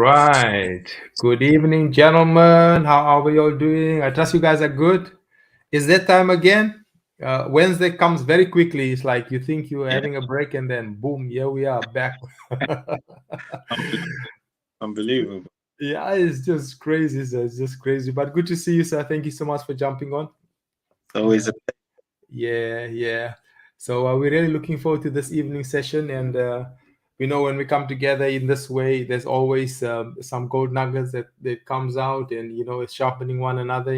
right. Good evening, gentlemen. How are we all doing? I trust you guys are good. Is that time again? Wednesday comes very quickly. It's like you think you're Yeah, having a break and then boom, here we are back. unbelievable. Yeah, it's just crazy, sir. It's just crazy. But good to see you, sir. Thank you so much for jumping on. It's always Uh, a yeah. So we're really looking forward to this evening session, and we know when we come together in this way, there's always some gold nuggets that comes out, and it's sharpening one another,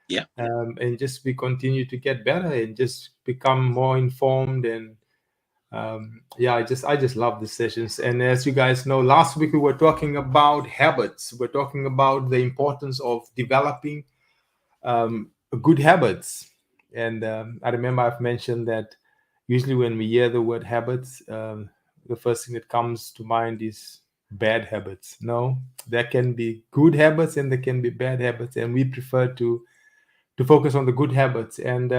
yeah. and just we continue to get better and just become more informed. And yeah, I just love the sessions. And as you guys know, last week we were talking about habits. We're talking about the importance of developing good habits. And I remember I've mentioned that usually when we hear the word habits, the first thing that comes to mind is bad habits. No, there can be good habits and there can be bad habits, and we prefer to focus on the good habits. And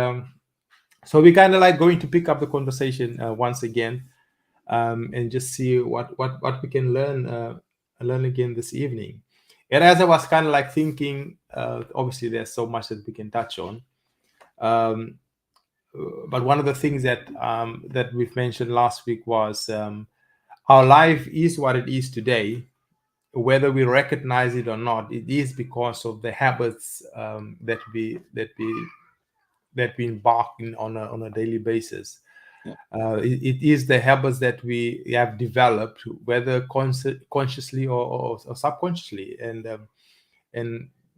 so we kind of like going to pick up the conversation once again, and just see what we can learn again this evening. And as I was kind of like thinking, obviously there's so much that we can touch on. Um, but one of the things that we've mentioned last week was our life is what it is today, whether we recognize it or not. It is because of the habits that we embark in on a daily basis. Yeah. It is the habits that we have developed, whether consciously or subconsciously. And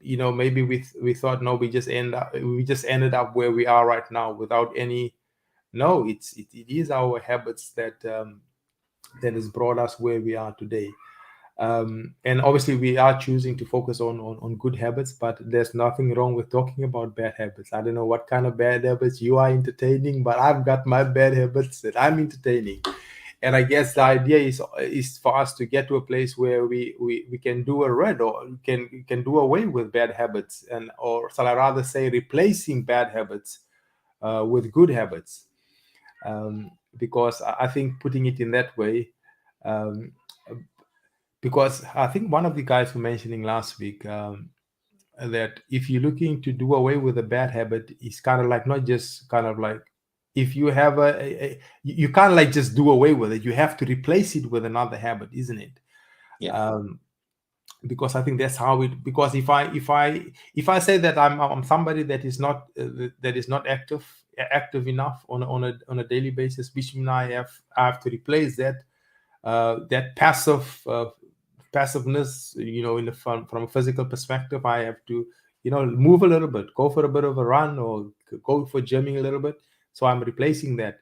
maybe we thought, no, we just ended up where we are right now without any. No, it is our habits that has brought us where we are today. And obviously we are choosing to focus on good habits, but there's nothing wrong with talking about bad habits. I don't know what kind of bad habits you are entertaining, but I've got my bad habits that I'm entertaining. And I guess the idea is for us to get to a place where we can do a rid, or can do away with bad habits, and or shall I rather say replacing bad habits with good habits. Because I think putting it in that way, um, because I think one of the guys were mentioning last week, that if you're looking to do away with a bad habit, it's kind of like not just kind of like, if you have you can't like just do away with it. You have to replace it with another habit, isn't it? Yeah. Um, because I think that's how it. Because if I say that I'm somebody that is not active enough on a daily basis, which means I have to replace that passiveness, in the from a physical perspective. I have to move a little bit, go for a bit of a run, or go for gymming a little bit. So I'm replacing that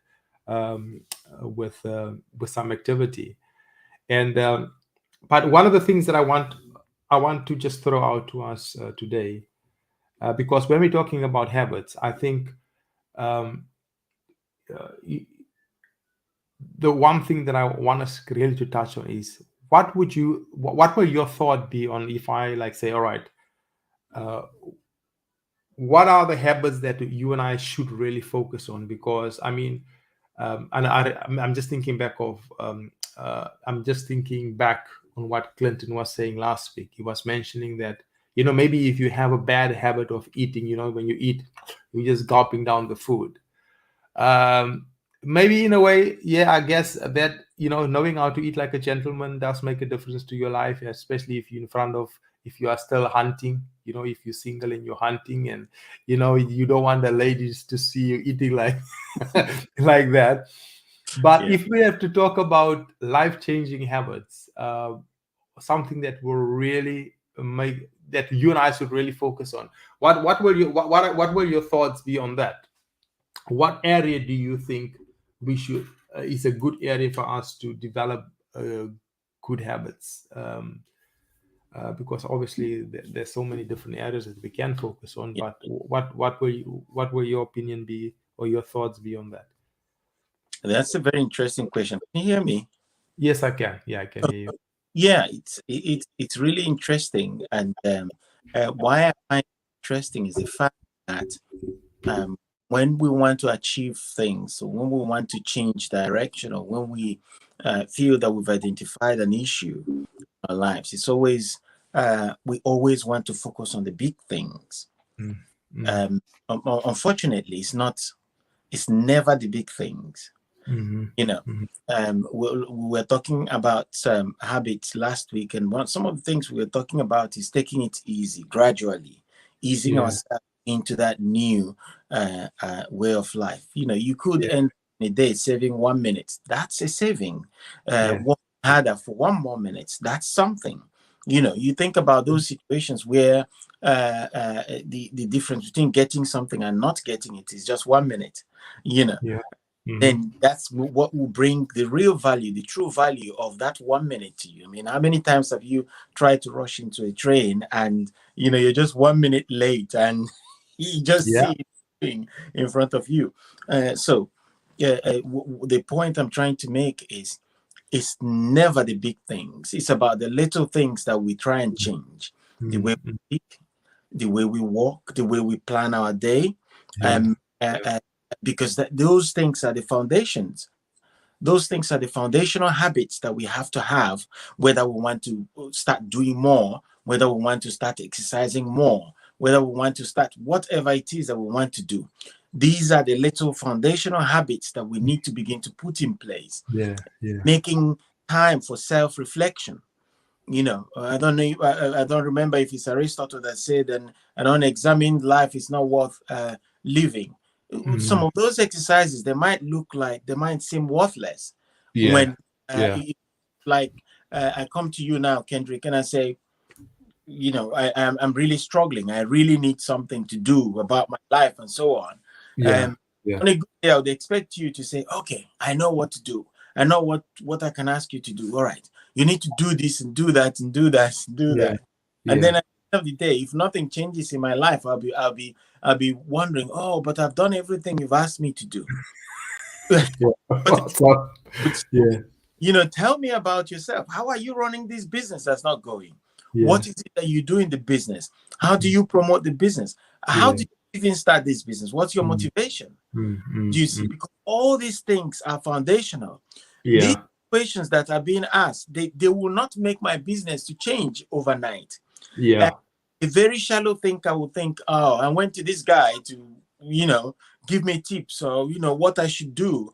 um, with some activity. And but one of the things that I want to just throw out to us today, because when we're talking about habits, I think um, uh, the one thing that I want us really to touch on is, what will your thought be on, if I like say, all right, uh, what are the habits that you and I should really focus on? Because I mean, and I'm just thinking back on what Clinton was saying last week. He was mentioning that, maybe if you have a bad habit of eating, when you eat, you're just gulping down the food. um Maybe in a way, yeah, I guess that, knowing how to eat like a gentleman does make a difference to your life, especially if you are still hunting, if you're single and you're hunting, and you don't want the ladies to see you eating like like that. But Yeah. if we have to talk about life-changing habits, something that will really make, that you and I should really focus on, what will your thoughts be on that? What area do you think we should is a good area for us to develop uh, good habits? Because obviously there's so many different areas that we can focus on. Yeah. But what will your opinion be, or your thoughts be on that? That's a very interesting question. Can you hear me? Yes, I can. Yeah, I can Oh, hear you. yeah, it's really interesting, and why I find it interesting is the fact that when we want to achieve things, or when we want to change direction, or when we feel that we've identified an issue in our lives, it's always we always want to focus on the big things. mm, mm, Um, Unfortunately, it's never the big things. mhm, You know, mhm. we were talking about habits last week, and some of the things we were talking about is taking it easy, gradually, easing Yeah, ourselves into that new way of life. You know, you could yeah, end a day saving 1 minute. That's a saving. yeah, Work harder for 1 more minute. That's something. You know, you think about those situations where the difference between getting something and not getting it is just 1 minute. You know, yeah. Mhm. then that's what will bring the real value, the true value of that 1 minute to you. I mean, how many times have you tried to rush into a train and you're just 1 minute late and you just Yeah, see it in front of you? So, the point I'm trying to make is it's never the big things. It's about the little things that we try and change. The mm, way mm, we speak, the way we walk, the way we plan our day. yeah, Um, uh, yeah, uh, because those things are the foundations. Those things are the foundational habits that we have to have, whether we want to start doing more, whether we want to start exercising more, whether we want to start whatever it is that we want to do. These are the little foundational habits that we need to begin to put in place, yeah, yeah. making time for self-reflection. I don't know, I don't remember if it's Aristotle that said an unexamined life is not worth living. Some Mhm. of those exercises, they might seem worthless Yeah, when yeah, like I come to you now, Kendrick, and I say, I'm really struggling. I really need something to do about my life and so on. yeah, Um, yeah, on a good day, I would expect you to say, okay, I know what to do. I know what I can ask you to do. All right, you need to do this and do that and do that and do yeah, that. And yeah. then at the end of the day, if nothing changes in my life, I'll be wondering, oh, but I've done everything you've asked me to do. Yeah. But So, it's, yeah, tell me about yourself. How are you running this business that's not going? yeah, What is it that you do in the business? How do you promote the business? How yeah. do you even start this business? What's your Mm, motivation? mm, mm, Do you see? mm. Because all these things are foundational. These Yeah, questions that are being asked, they will not make my business to change overnight. yeah, A very shallow thinker will think, oh, I went to this guy to, give me tips or, what I should do,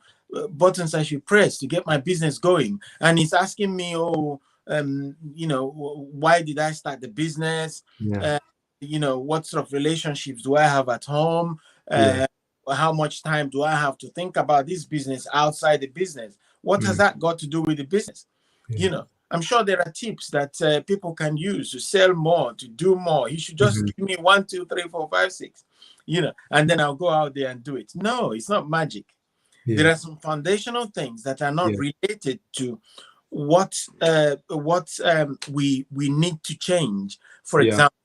buttons I should press to get my business going. And he's asking me, oh, why did I start the business? yeah, Uh, what sort of relationships do I have at home? yeah. Uh, how much time do I have to think about this business outside the business? What has Mm, that got to do with the business? yeah. I'm sure there are tips that people can use to sell more, to do more. You should just Mhm. give me 1, 2, 3, 4, 5, 6, and then I'll go out there and do it. No, it's not magic. There Yeah, are some foundational things that are not yeah, related to what we need to change. For yeah. example,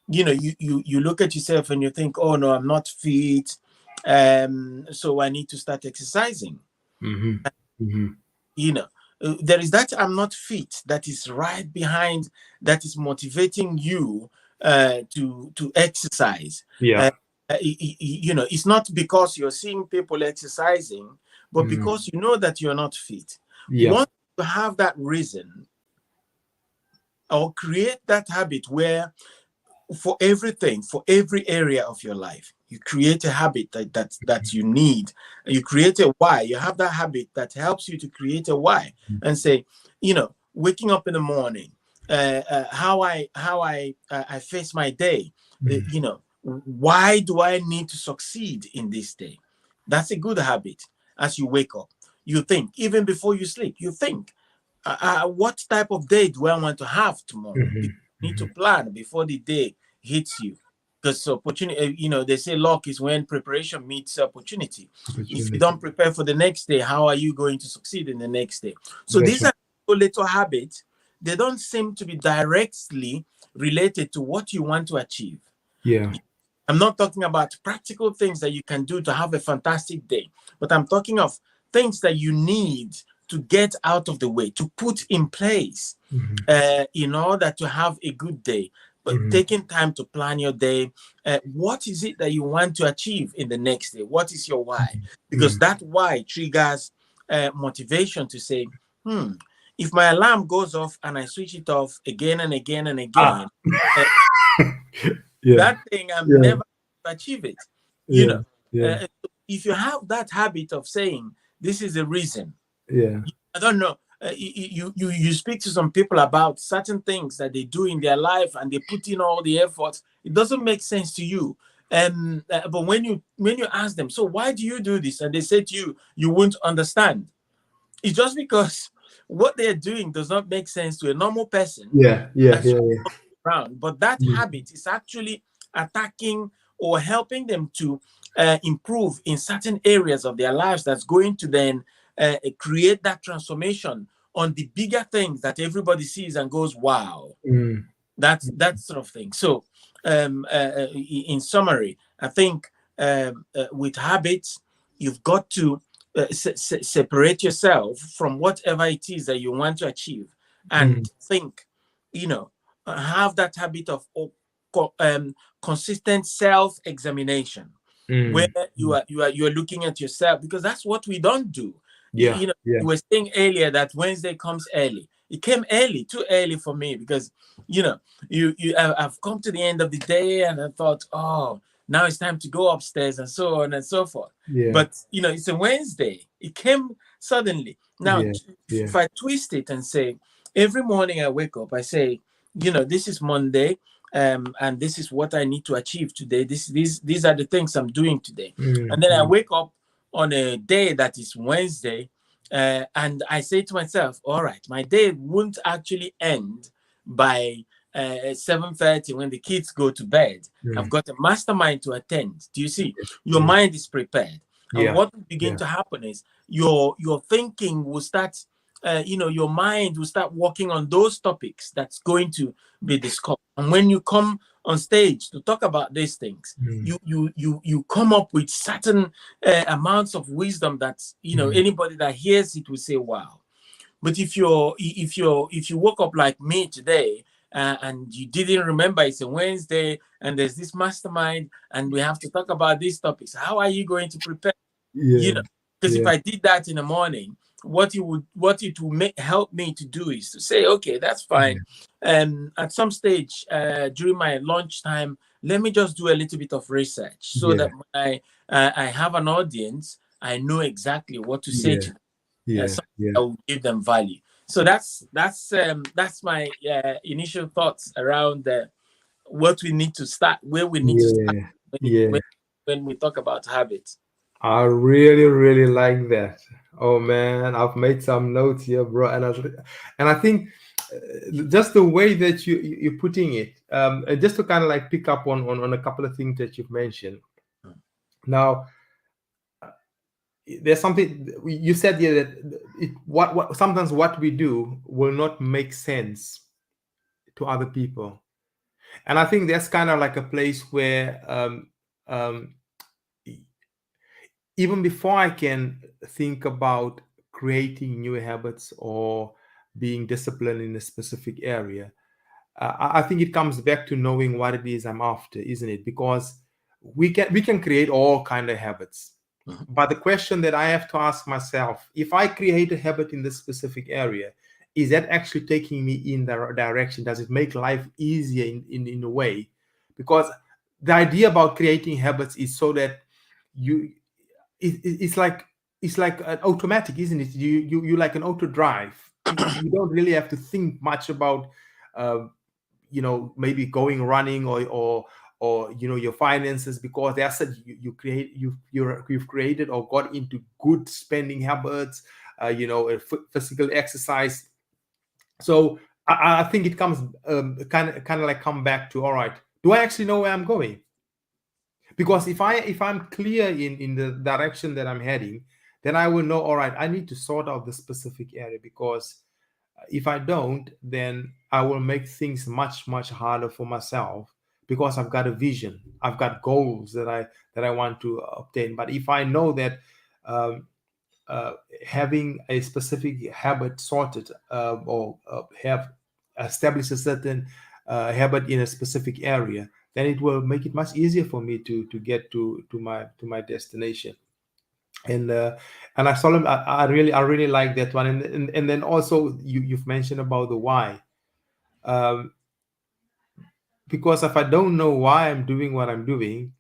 you look at yourself and you think, oh no, I'm not fit, so I need to start exercising. Mhm, mhm. you know there is that I'm not fit that is right behind, that is motivating you to exercise. Yeah. It's not because you're seeing people exercising, but Mm, because you know that you're not fit. yeah. Once you have that reason, or create that habit where for everything, for every area of your life, you create a habit that you need. You create a why. You have that habit that helps you to create a why, and say, waking up in the morning, how I face my day. Mm, Why do I need to succeed in this day? That's a good habit. As you wake up, you think. Even before you sleep, you think, what type of day do I want to have tomorrow? mhm, Because you need to mhm. plan before the day hits you. Because opportunity, they say luck is when preparation meets opportunity. If you Opportunity. don't prepare for the next day, how are you going to succeed in the next day? So That's these right. are little habits. They don't seem to be directly related to what you want to achieve. Yeah. I'm not talking about practical things that you can do to have a fantastic day, but I'm talking of things that you need to get out of the way, to put in place Mhm. in order to have a good day. but Mm-hmm. taking time to plan your day. What is it that you want to achieve in the next day? What is your why? Because Mm. that why triggers motivation to say, hmm, if my alarm goes off and I switch it off again and again and Ah, again, uh, yeah, that thing I'm yeah, never going to achieve it. You yeah, know, yeah, uh, if you have that habit of saying, this is the reason, yeah. I don't know. You speak to some people about certain things that they do in their life and they put in all the efforts. It doesn't make sense to you. But when you ask them, so why do you do this? And they say to you, you won't understand. It's just because what they're doing does not make sense to a normal person Yeah, yeah, that's yeah, just yeah. around. But that Mm, habit is actually attacking or helping them to improve in certain areas of their lives. That's going to then create that transformation on the bigger things that everybody sees and goes, "Wow." mm, That's that sort of thing. So, in summary, I think with habits, you've got to separate yourself from whatever it is that you want to achieve, and mm, think. You know, have that habit of consistent self-examination, where mm, mm. you're looking at yourself, because that's what we don't do. Yeah, yeah. You were saying earlier that Wednesday comes early. It came early, too early for me, because you know I've come to the end of the day and I thought, oh, now it's time to go upstairs and so on and so forth. Yeah, But it's a Wednesday. It came suddenly. Now, yeah, yeah. if I twist it and say, every morning I wake up, I say, this is Monday, and this is what I need to achieve today. These are the things I'm doing today. Mm, And then I mm, wake up on a day that is Wednesday, and I say to myself, all right, my day won't actually end by 7:30 when the kids go to bed. I've mm. got a mastermind to attend. Do you see? Yeah, Your yeah, mind is prepared. And yeah, what will begin yeah. to happen is your thinking will start, your mind will start working on those topics that's going to be discussed. And when you come on stage to talk about these things, Mm, you come up with certain amounts of wisdom that mm. anybody that hears it will say, wow. But if you woke up like me today, and you didn't remember it's a Wednesday and there's this mastermind and we have to talk about these topics, how are you going to prepare? you Yeah, know because if yeah, I did that in the morning, what it would help me to do is to say, okay, that's fine. yeah, At some stage during my lunchtime, let me just do a little bit of research so yeah, that when I have an audience, I know exactly what to say yeah, to them, yeah, something yeah, that will give them value. So that's my initial thoughts around what we need to start, where we need to start yeah, when it, yeah. when we talk about habits. I really, really like that. Oh man, I've made some notes here, bro, and I think just the way that you're putting it, and just to kind of like pick up on a couple of things that you've mentioned. Now, there's something you said here that what sometimes what we do will not make sense to other people, and I think that's kind of like a place where um, even before I can think about creating new habits or being disciplined in a specific area, I think it comes back to knowing what it is I'm after, isn't it? Because we can create all kind of habits, Mhm. but the question that I have to ask myself: if I create a habit in this specific area, is that actually taking me in the direction? Does it make life easier in a way? Because the idea about creating habits is so that you it's like an automatic, isn't it? You like an auto drive. You don't really have to think much about uh, maybe going running or your finances, because they are said you create you've created or got into good spending habits, physical exercise. So I think it comes kind of like come back to, all right, do I actually know where I'm going? Because if I'm clear in the direction that I'm heading, then I will know, all right, I need to sort out the specific area. Because if I don't, then I will make things much harder for myself, because I've got a vision, I've got goals that I want to obtain. But if I know that um, uh, having a specific habit sorted, or have established a certain habit in a specific area, then it will make it much easier for me to get to my destination. And I saw them. I really like that one. And then also you've mentioned about the why. Um, because if I don't know why I'm doing what I'm doing,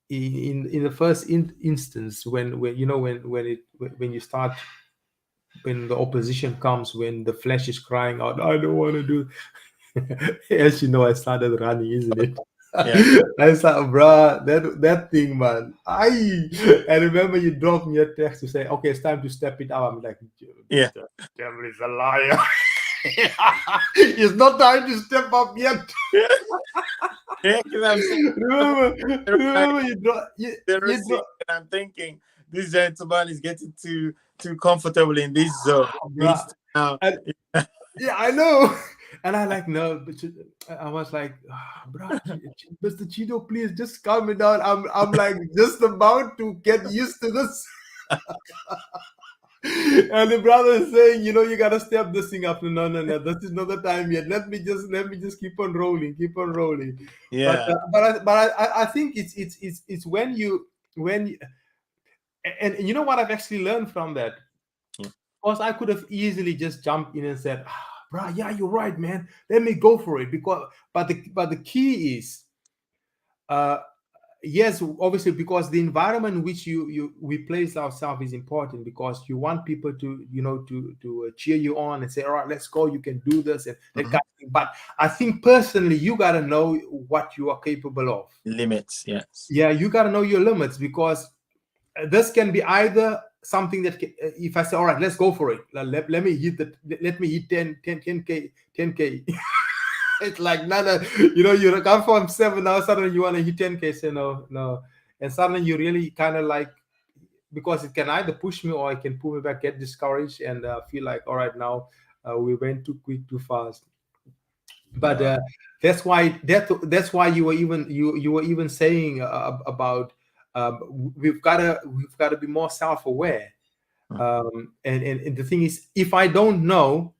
in the first instance, when you know when you start, when the opposition comes, when the flesh is crying out, I don't want to do. As you know, I started running, isn't it? Yeah. I said, bruh, that thing, man. I remember you dropped me a text to say, okay, it's time to step it up. I'm like, Yeah. the devil is a liar. It's not time to step up yet. Yeah, because I'm sitting remember, right remember zero you seat, and I'm thinking this gentleman is getting too comfortable in this zone. Needs bruh. to now. And yeah, I know. And I like, no, but I was like, bro, Mr. Cheeto, please just calm me down. I'm like just about to get used to this. And the brother is saying, you gotta step this thing up. No, no, no, this is not the time yet. Let me just keep on rolling, keep on rolling. But Yeah. I think it's when you, and you know what I've actually learned from that. Yeah. Because I could have easily just jumped in and said, bro, yeah, you're right, man. Let me go for it. But the key is, uh, yes, obviously, because the environment in which we place ourselves is important, because you want people to cheer you on and say, all right, let's go, you can do this, and that Mhm. kind of thing. But I think personally, you got to know what you are capable of. Limits. Yes. Yeah, you got to know your limits, because this can be either something that if I say, all right, let's go for it, let me hit let me hit 10k 10k. It's like none. You come from 7, now suddenly you want to hit 10k, say no, no. And suddenly you really kind of like, because it can either push me or it can pull me back, get discouraged, and feel like, all right, now we went too quick, too fast. But No. that's why you were even saying about, we've got to be more self-aware. Mhm. And the thing is, if I don't know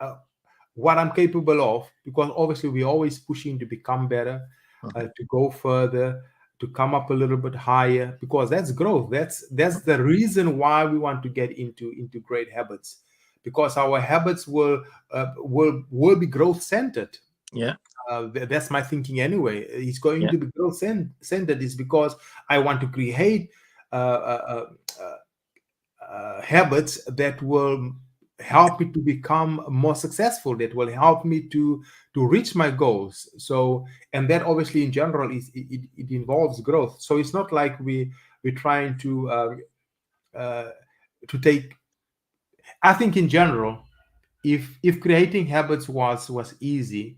uh, what I'm capable of, because obviously we're always pushing to become better, Mhm. to go further, to come up a little bit higher, because that's growth. That's the reason why we want to get into great habits, because our habits will be growth centered. Yeah. That's my thinking anyway. It's going Yeah. to be growth centered, is because I want to create uh, uh, habits that will help me to become more successful, that will help me to reach my goals. So, and that obviously in general it involves growth. So it's not like we're trying uh, to take. I think in general, if creating habits was easy,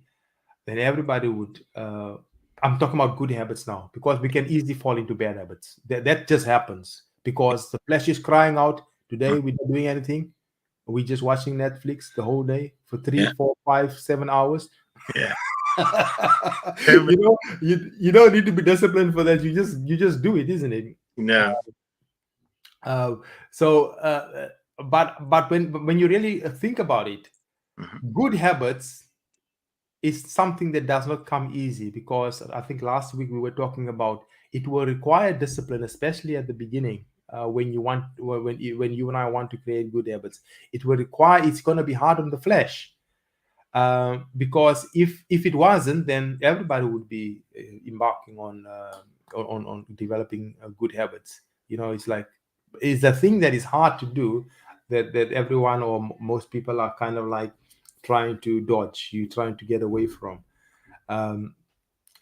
then everybody would. I'm talking about good habits now, because we can easily fall into bad habits. That just happens because the flesh is crying out. Today Mhm. we're not doing anything. We just watching Netflix the whole day for three, Yeah. 4, 5, 7 hours. Yeah. Tell me. You don't need to be disciplined for that. You just do it, isn't it? No. Uh, so, but when you really think about it, Mhm. good habits is something that does not come easy, because I think last week we were talking about it will require discipline, especially at the beginning. When you and I want to create good habits, it's going to be hard on the flesh, because if it wasn't, then everybody would be embarking on developing good habits. It's like, it's a thing that is hard to do, that everyone or most people are kind of like trying to dodge, you trying to get away from. um,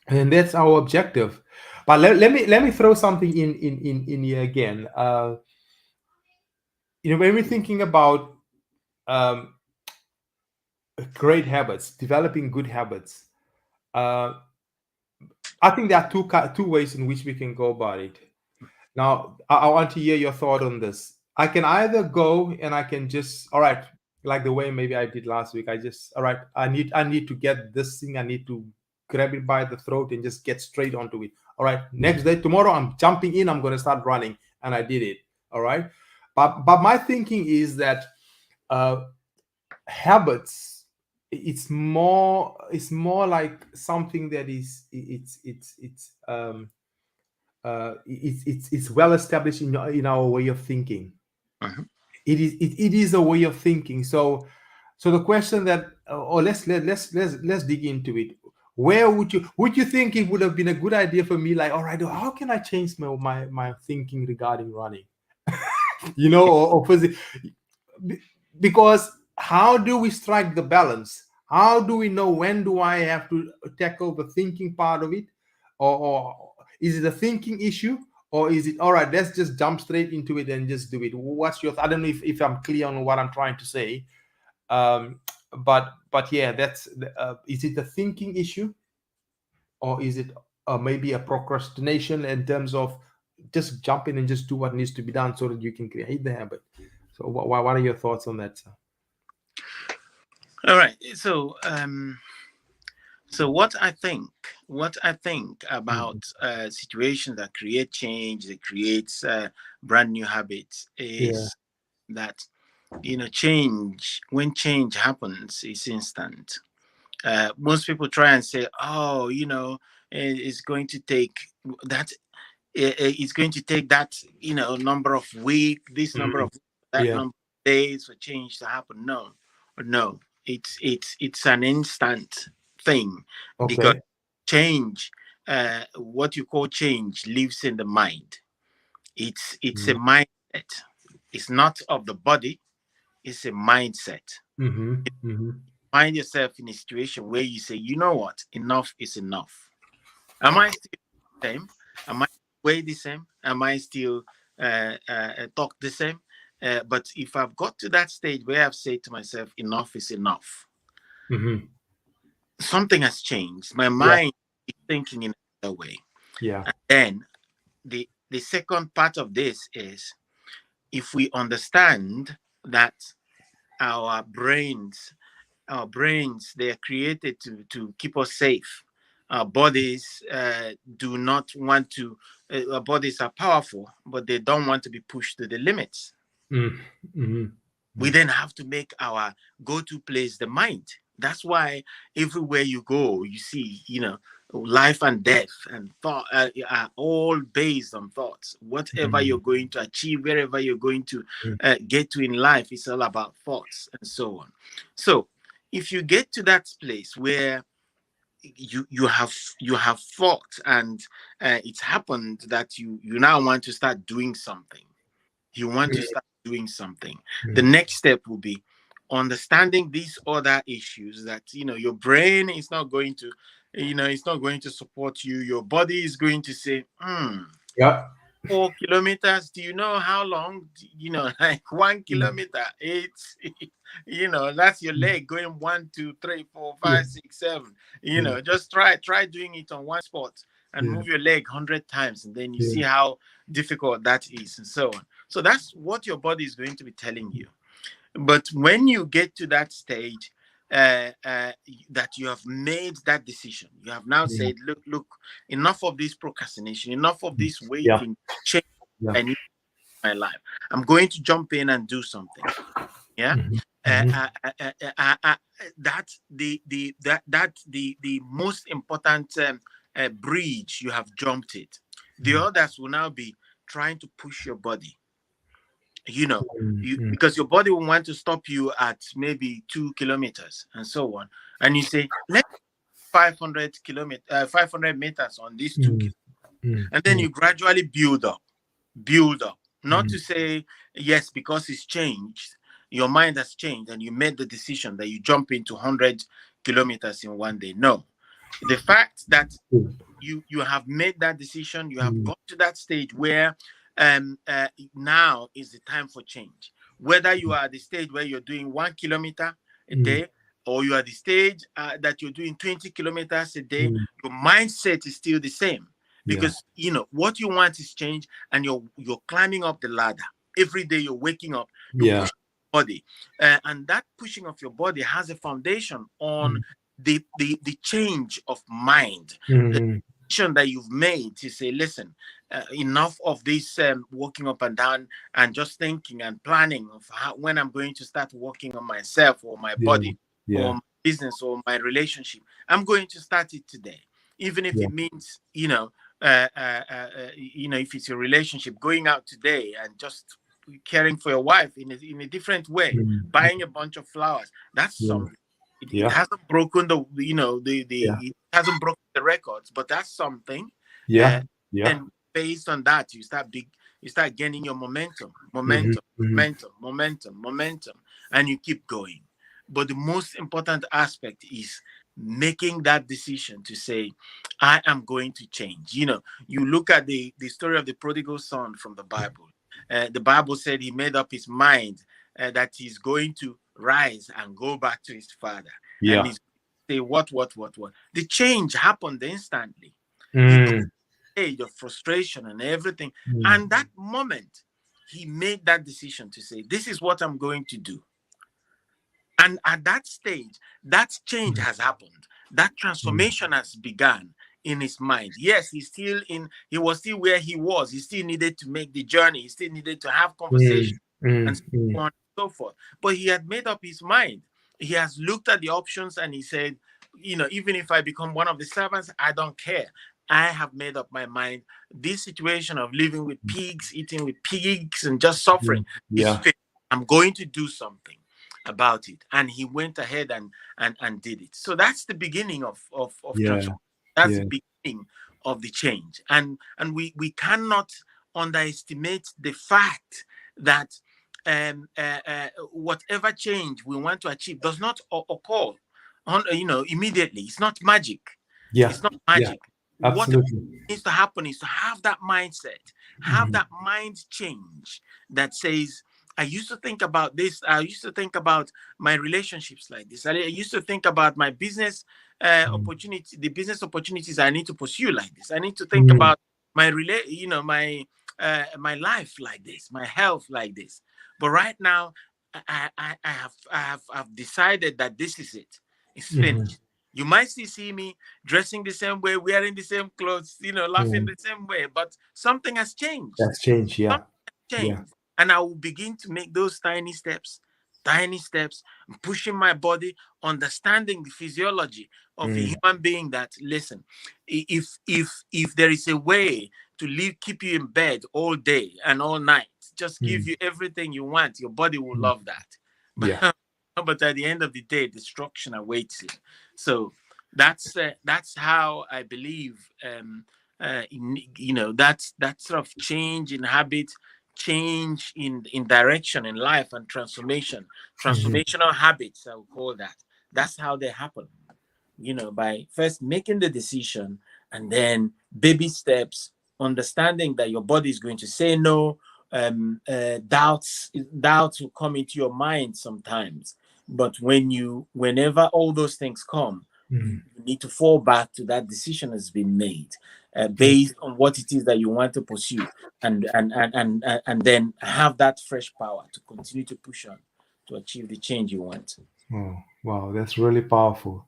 and that's our objective. But let me throw something in here again. When we're thinking about um, great habits, developing good habits, uh, I think there are two ways in which we can go about it. Now, I want to hear your thought on this. I can either go and I can just, all right, like the way maybe I did last week. I just, all right, I need to get this thing. I need to grab it by the throat and just get straight onto it. All right, next day, tomorrow, I'm jumping in. I'm going to start running, and I did it. All right, but my thinking is that uh, habits it's more like something that is it's well established in our way of thinking. Mhm. It is a way of thinking. So the question that, or let's dig into it. Where would you think it would have been a good idea for me, like, all right, how can I change my thinking regarding running, or physics? Be- because how do we strike the balance? How do we know when do I have to tackle the thinking part of it, or is it a thinking issue, or is it all right? Let's just jump straight into it and just do it. What's your? I don't know if I'm clear on what I'm trying to say. Um, but yeah, is it a thinking issue, or is it maybe a procrastination in terms of just jump in and just do what needs to be done so that you can create the habit? So what are your thoughts on that, sir? All right. So what I think about Mhm. situations that create change, that creates brand new habits, Yeah. is that change, when change happens, is instant. Most people try and say, oh, it's going to take that. It's going to take that number of week, this number Mhm. of that Yeah. number of days for change to happen. No, it's an instant thing, because Okay. change, what you call change, lives in the mind. It's a Mhm. mindset. It's not of the body. It's a mindset. Mhm. Mhm. Find yourself in a situation where you say, you know what, enough is enough. Am I still the same? Am I way the same? Am I still talk the same? But if I've got to that stage where I've said to myself, enough is enough, Mhm. something has changed. My Yeah. mind is thinking in another way. Yeah. And then the second part of this is, if we understand that our brains they are created to keep us safe. Our bodies do not want to our bodies are powerful, but they don't want to be pushed to the limits. Mm. Mhm. We Mhm. then have to make our go-to place the mind. That's why everywhere you go, you see, life and death and thought are all based on thoughts. Whatever you're Mhm. going to achieve, wherever you're going to Mhm. get to in life, it's all about thoughts and so on. So if you get to that place where you have thought, and it's happened that you now want to start doing something, the Mhm. next step will be understanding these other issues, that your brain is not going to it's not going to support you. Your body is going to say, 4 kilometers, do you know how long, like 1 kilometer, it's that's your Mhm. leg going 1, 2, 3, 4, Yeah. 5, 6, 7. Yeah. Just try doing it on one spot, and Yeah. move your leg 100 times, and then you Yeah. see how difficult that is, and so on. So that's what your body is going to be telling you. But when you get to that stage, that you have made that decision, you have now Yeah. said, look, enough of this procrastination, enough of this Yeah. waiting, change. Yeah. I need my life. I'm going to jump in and do something. Yeah. Mhm. Uh, Mhm. uh, uh, uh, uh, uh, uh, that's the most important bridge. You have jumped it. The Mhm. others will now be trying to push your body, you know you, Mhm. because your body will want to stop you at maybe 2 kilometers and so on, and you say, let 500 meters on these Mhm. 2 kilometers, Mhm. and then Mhm. you gradually build up, not Mhm. to say yes, because it's changed, your mind has changed and you made the decision that you jump into 100 kilometers in one day. No, the fact that you have made that decision, you have Mhm. got to that stage where now is the time for change. Whether you are at the stage where you're doing 1 kilometer a Mhm. day, or you are at the stage that you're doing 20 kilometers a day, Mhm. your mindset is still the same, Yeah. because what you want is change, and you're climbing up the ladder every day. You're waking up, you're Yeah. pushing your body, and that pushing of your body has a foundation on Mhm. the change of mind, the Mhm. decision that you've made to say, listen, enough of this walking up and down and just thinking and planning of when I'm going to start working on myself or my Yeah. body or Yeah. business or my relationship, I'm going to start it today, even if Yeah. it means, if it's a relationship, going out today and just caring for your wife in a different way, Mm. buying a bunch of flowers. That's Yeah. something. It Yeah. hasn't broken the Yeah. it hasn't broken the records, but that's something. Uh, Yeah. Yeah. and based on that, you start gaining your momentum, Hmm. Hmm. momentum, and you keep going. But the most important aspect is making that decision to say, I am going to change. You look at the story of the prodigal son from the Bible. The Bible said he made up his mind that he's going to rise and go back to his father. And Yeah. he's say, what? The change happened instantly. He got Mm. stage of frustration and everything. And Mm. that moment, he made that decision to say, this is what I'm going to do. And at that stage, that change Mm. has happened. That Mm. transformation has begun in his mind. Yes, he was still where he was. He still needed to make the journey. He still needed to have Mm. conversation and Mm. so Mm. on and so forth. But he had made up his mind. He has looked at the options and he said, even if I become one of the servants, I don't care. I have made up my mind. This situation of living with pigs, eating with pigs, and just suffering Mm. is Yeah. fake. I'm going to do something about it. And he went ahead and did it. So that's the beginning of Yeah. transformation. That's the Yeah. beginning of the change. And we cannot underestimate the fact that whatever change we want to achieve does not occur immediately. It's not magic. Yeah. It's not Yeah. magic. What Absolutely. needs to happen is to have that mindset, have Mhm. that mind change that says, I used to think about this. I used to think about my relationships like this. I used to think about my business Mm. opportunity, the business opportunities I need to pursue like this. I need to think Mm. about my life like this, my health like this. But right now, I've decided that this is it. It's Mhm. finished. You might still see me dressing the same way, wearing the same clothes, laughing Mm. the same way, but something has changed. That's change. Yeah. Something has Yeah. changed. And I will begin to make those tiny steps, pushing my body, understanding the physiology of a Mm. human being that, listen, if there is a way to keep you in bed all day and all night, just give Mm. you everything you want, your body will Mm. love that. Yeah. But at the end of the day, destruction awaits you. So that's how I believe that sort of change in habit, change in direction in life, and Mhm. transformational habits, I would call that. That's how they happen, by first making the decision, and then baby steps, understanding that your body is going to say no. Doubts will come into your mind sometimes, but whenever all those things come, you Mm. need to fall back to that decision has been made, Mm. based on what it is that you want to pursue, and then have that fresh power to continue to push on to achieve the change you want. Oh, wow. That's really powerful.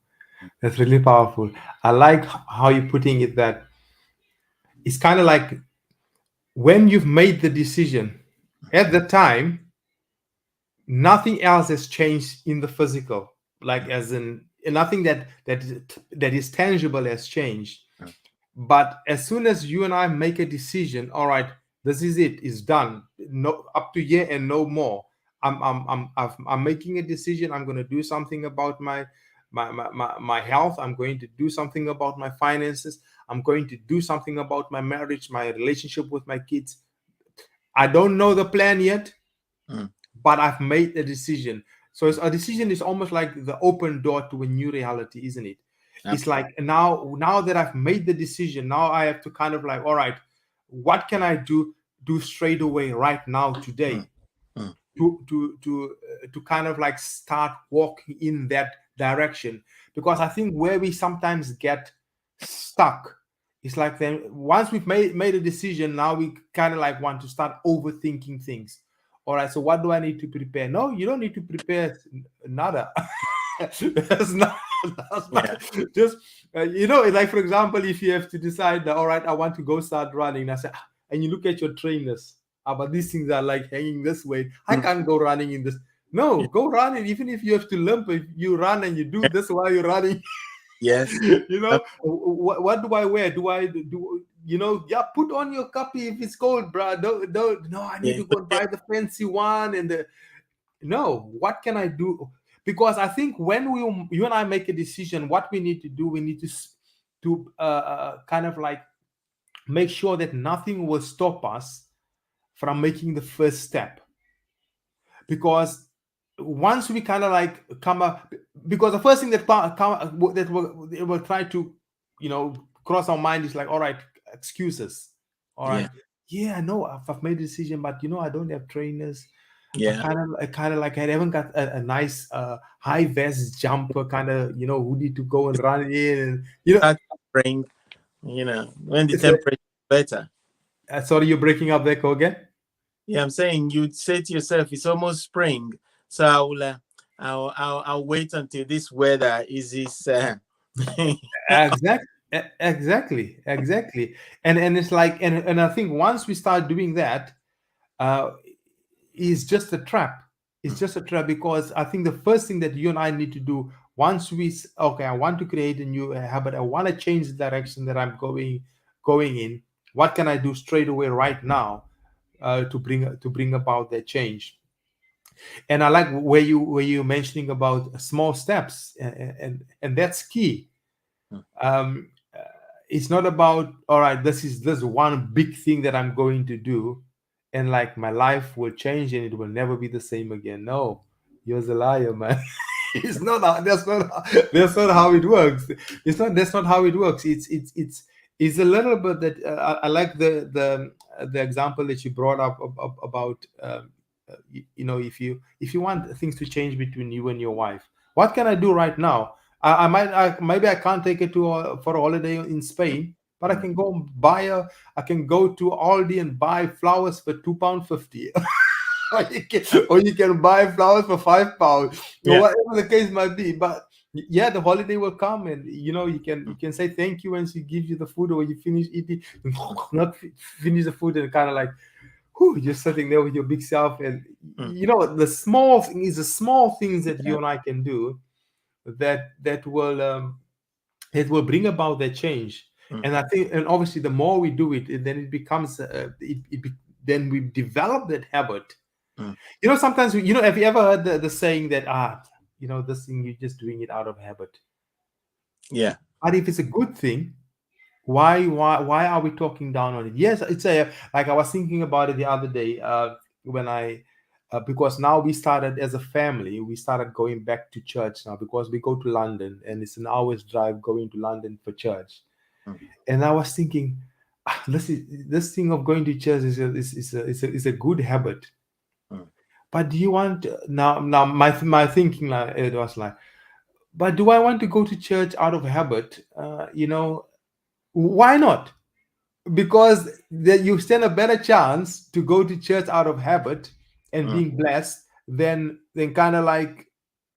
That's really powerful. I like how you're putting it that it's kind of like when you've made the decision at the time, nothing else has changed in the physical, like as in nothing that is tangible has changed. But as soon as you and I make a decision, all right, this is it, it's done, no up to here and no more. I'm making a decision. I'm going to do something about my health. I'm going to do something about my finances. I'm going to do something about my marriage, my relationship with my kids. I don't know the plan yet, Mm, but I've made a decision. So a decision is almost like the open door to a new reality, isn't it? It's absolutely. like now that I've made the decision, now I have to kind of like, all right, what can I do straight away right now Mm, today mm, to kind of like start walking in that direction? Because I think where we sometimes get stuck, it's like then once we've made a decision, now we kind of like want to start overthinking things. All right, so what do I need to prepare? No, you don't need to prepare nada. that's not that's yeah. not just like for example, if you have to decide that, all right, I want to go start running. I say, and you look at your trainers, but these things are like hanging this way. I Mm, can't go running in this. No, go running. Even if you have to limp, if you run and you do this while you're running, Yes. you know, what do I wear? Do I do, you know, yeah, put on your cuppy if it's cold, bro. Don't, no, I need Yeah. to go and buy the fancy one. And the, no, what can I do? Because I think when you and I make a decision, what we need to do, we need to, kind of like make sure that nothing will stop us from making the first step. Because once we kind of like come up, because the first thing that will try to, you know, cross our mind is like, all right, excuses. All right, Yeah. yeah, no, I've made a decision, but you know, I don't have trainers. Yeah. I kind of like, I haven't got a nice high vest jumper kind of, you know, hoodie to go and run in, and you know, Start spring, when the it's a, temperature is better. sorry, you're breaking up there, Ko, again. Yeah, I'm saying you'd say to yourself, it's almost spring, so I'll wait until this weather is this. Exactly, exactly. And it's like, and I think once we start doing that, uh, is just a trap. It's just a trap, because I think the first thing that you and I need to do once okay, I want to create a new habit. I want to change the direction that I'm going in. What can I do straight away right now to bring about that change? And I like where you mentioning about small steps, and that's key. um, uh, it's not about, all right, this one big thing that I'm going to do, and like my life will change and it will never be the same again. No, you're a liar, man. It's not that's not how it works. It's not That's not how it works. It's a little bit that I like the example that you brought up about you know, if you want things to change between you and your wife, what can I do right now? Maybe I can't take it to for a holiday in Spain, but I Mm. can go and I can go to Aldi and buy flowers for £2.50. Or you can buy flowers for £5, or Yeah. whatever the case might be. But yeah, the holiday will come, and you know, you can say thank you when she gives you the food, or you finish eating, not finish the food, and kind of like, whew, you're sitting there with your big self. And Mm. you know, the small things that you Yeah. and I can do that will it will bring about that change. Mm. And I think, and obviously, the more we do it, then it becomes then we develop that habit. Mm. You know, sometimes you know, have you ever heard the saying that, you know, this thing, you're just doing it out of habit? Yeah. But if it's a good thing, why are we talking down on it? Yes, it's a, like I was thinking about it the other day, when I because now we started as a family, we started going back to church now, because we go to London and it's an hour's drive going to London for church. Mm. And I was thinking, this thing of going to church is a good habit. Mm. But do you want, now my thinking, like, it was like, but do I want to go to church out of habit? You know, why not? Because that you stand a better chance to go to church out of habit and Mm. being blessed than kind of like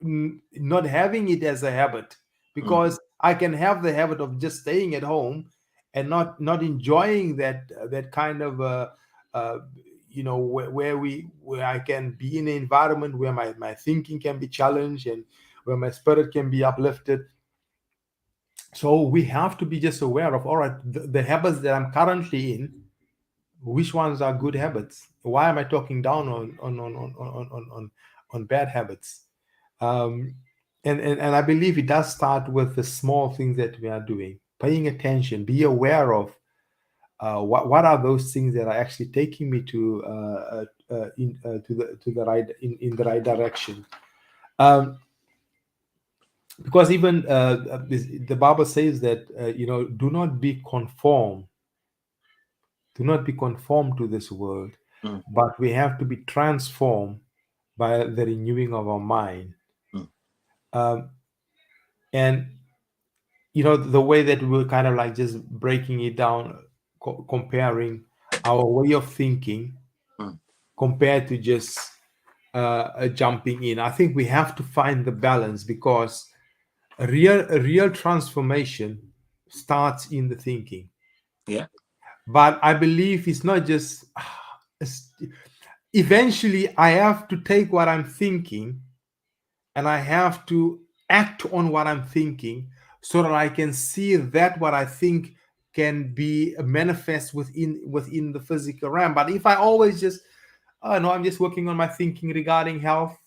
not having it as a habit. Mm. Because I can have the habit of just staying at home and not enjoying that kind of uh, you know, where I can be in an environment where my thinking can be challenged, and where my spirit can be uplifted. So we have to be just aware of, all right, the habits that I'm currently in, which ones are good habits? Why am I talking down on bad habits? um, and I believe it does start with the small things that we are doing, paying attention, be aware of what are those things that are actually taking me to the right, in the right direction. um, because even the Bible says that, you know, do not be conformed to this world, Mm. but we have to be transformed by the renewing of our mind. Mm. um, and you know, the way that we're kind of like just breaking it down, comparing our way of thinking Mm. compared to just jumping in. I think we have to find the balance, because a real transformation starts in the thinking. Yeah. But I believe it's not just it's, eventually I have to take what I'm thinking and I have to act on what I'm thinking so that I can see that what I think can be manifest within the physical realm. But if I always just, oh no, I'm just working on my thinking regarding health.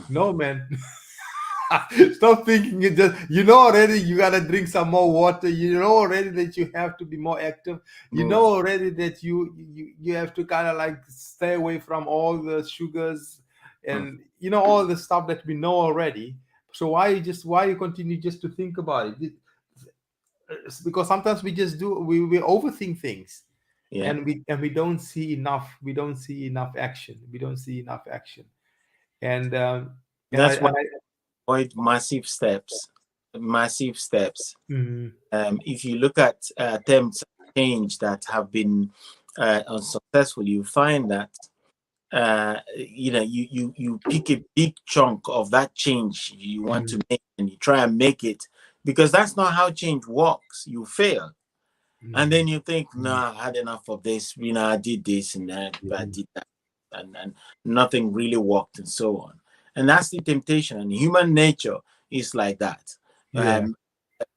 No, man. Stop thinking it just, you know already you gotta drink some more water. You know already that you have to be more active. You know Move. already that you have to kind of like stay away from all the sugars Mm. and you know all the stuff that we know already. So why you continue just to think about it? It's because sometimes we overthink things Yeah. and we don't see enough. We don't see enough action. We don't see enough action. And and I That's why and I I avoid massive steps. Massive steps. mm, If you look at attempts at change that have been unsuccessful, you find that you pick a big chunk of that change you want to mm, make and you try and make it, because that's not how change works. You fail, and mm, then you think, no, mm, I've had enough of this. I did this and that, I yeah. did that, and nothing really worked, and so on. And that's the temptation. And human nature is like that. Yeah,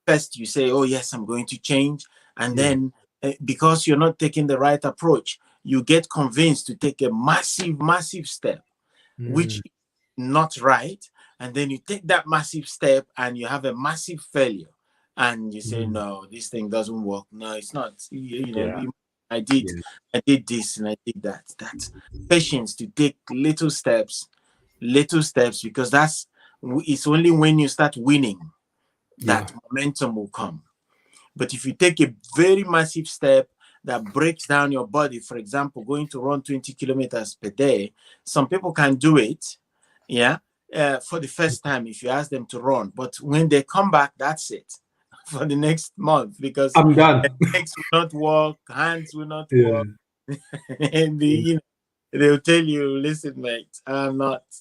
First, you say, "Oh yes, I'm going to change," and yeah. then because you're not taking the right approach, you get convinced to take a massive, massive step, which Mm, is not right. And then you take that massive step and you have a massive failure. And you say, mm, no, this thing doesn't work. No, it's not. yeah, I did, yeah. I did this and I did that. That's patience to take little steps, because it's only when you start winning Yeah. that momentum will come. But if you take a very massive step that breaks down your body, for example, going to run 20 kilometers per day, some people can do it, yeah, for the first time if you ask them to run. But when they come back, that's it for the next month, because I'm their done. legs will not work, hands will not work, Yeah. and they'll tell you, listen, mate,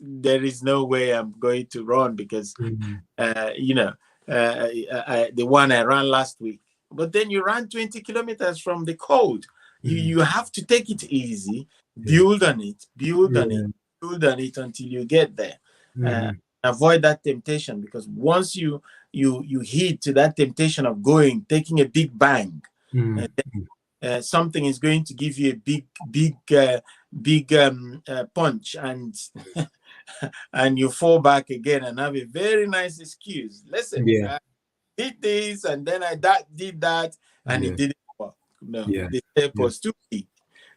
there is no way I'm going to run because Mm, uh, you know, the one I ran last week. But then you ran 20 kilometers from the cold. mm, You have to take it easy, yeah. build on it, Yeah. build on it until you get there. Uh, Mm, Avoid that temptation, because once you heed to that temptation of taking a big bang, mm, uh, something is going to give you a big punch, and and you fall back again and have a very nice excuse. Listen, yeah. I did this and then did that, and it Yeah. didn't work. No, Yeah. the step Yeah. was too big.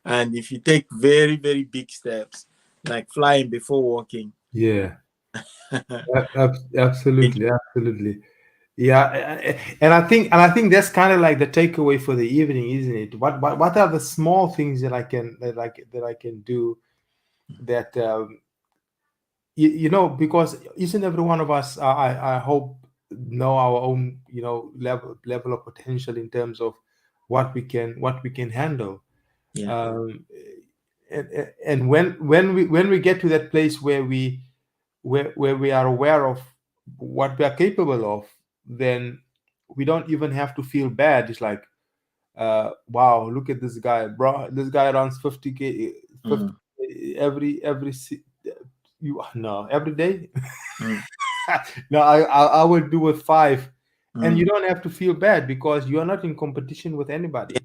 And if you take very, very big steps, like flying before walking, Yeah. Absolutely. Absolutely. Yeah. And I think that's kind of like the takeaway for the evening, isn't it? What are the small things that I can do that because each and every one of us, I hope, know our own, level of potential in terms of what we can handle. yeah, um, and when we get to that place where we are aware of what we are capable of, then we don't even have to feel bad. It's like, wow, look at this guy, bro. This guy runs 50K, 50 mm, you no every day. mm, No, I would do with five, and you mm. don't have to feel bad because you are not in competition with anybody.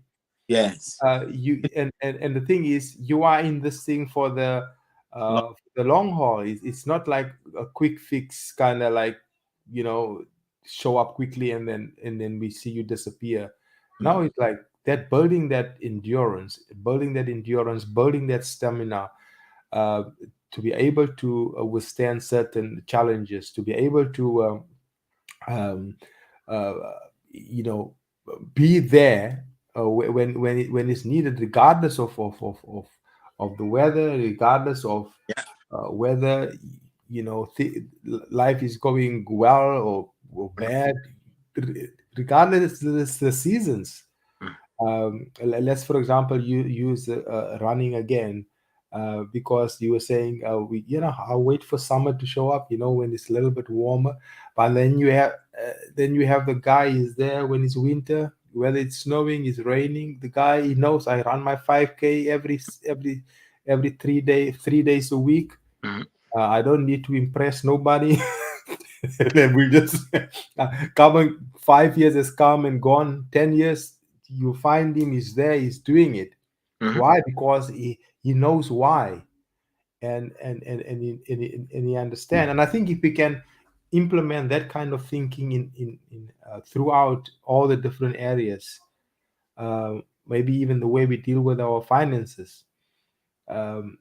Yes, You and the thing is, you are in this thing Lo- for the long haul. It's not like a quick fix, kind of like, you know show up quickly and then we see you disappear. Now mm, it's like that, building that stamina, uh, to be able to withstand certain challenges, to be able to um, uh, you know be there when it's needed, regardless of the weather, regardless of yeah, whether life is going well or bad, regardless of the seasons. mm, Let's, for example, you use running again, because you were saying, I'll wait for summer to show up, when it's a little bit warmer. But then you have the guy is there when it's winter, whether it's snowing, it's raining. The guy, he knows I run my 5K every 3 days a week. Mhm. I don't need to impress nobody. And then we just come and 5 years has come and gone. 10 years, you find him. He's there. He's doing it. Mhm. Why? Because he knows why, and he understand. And I think if we can implement that kind of thinking in throughout all the different areas, maybe even the way we deal with our finances, um,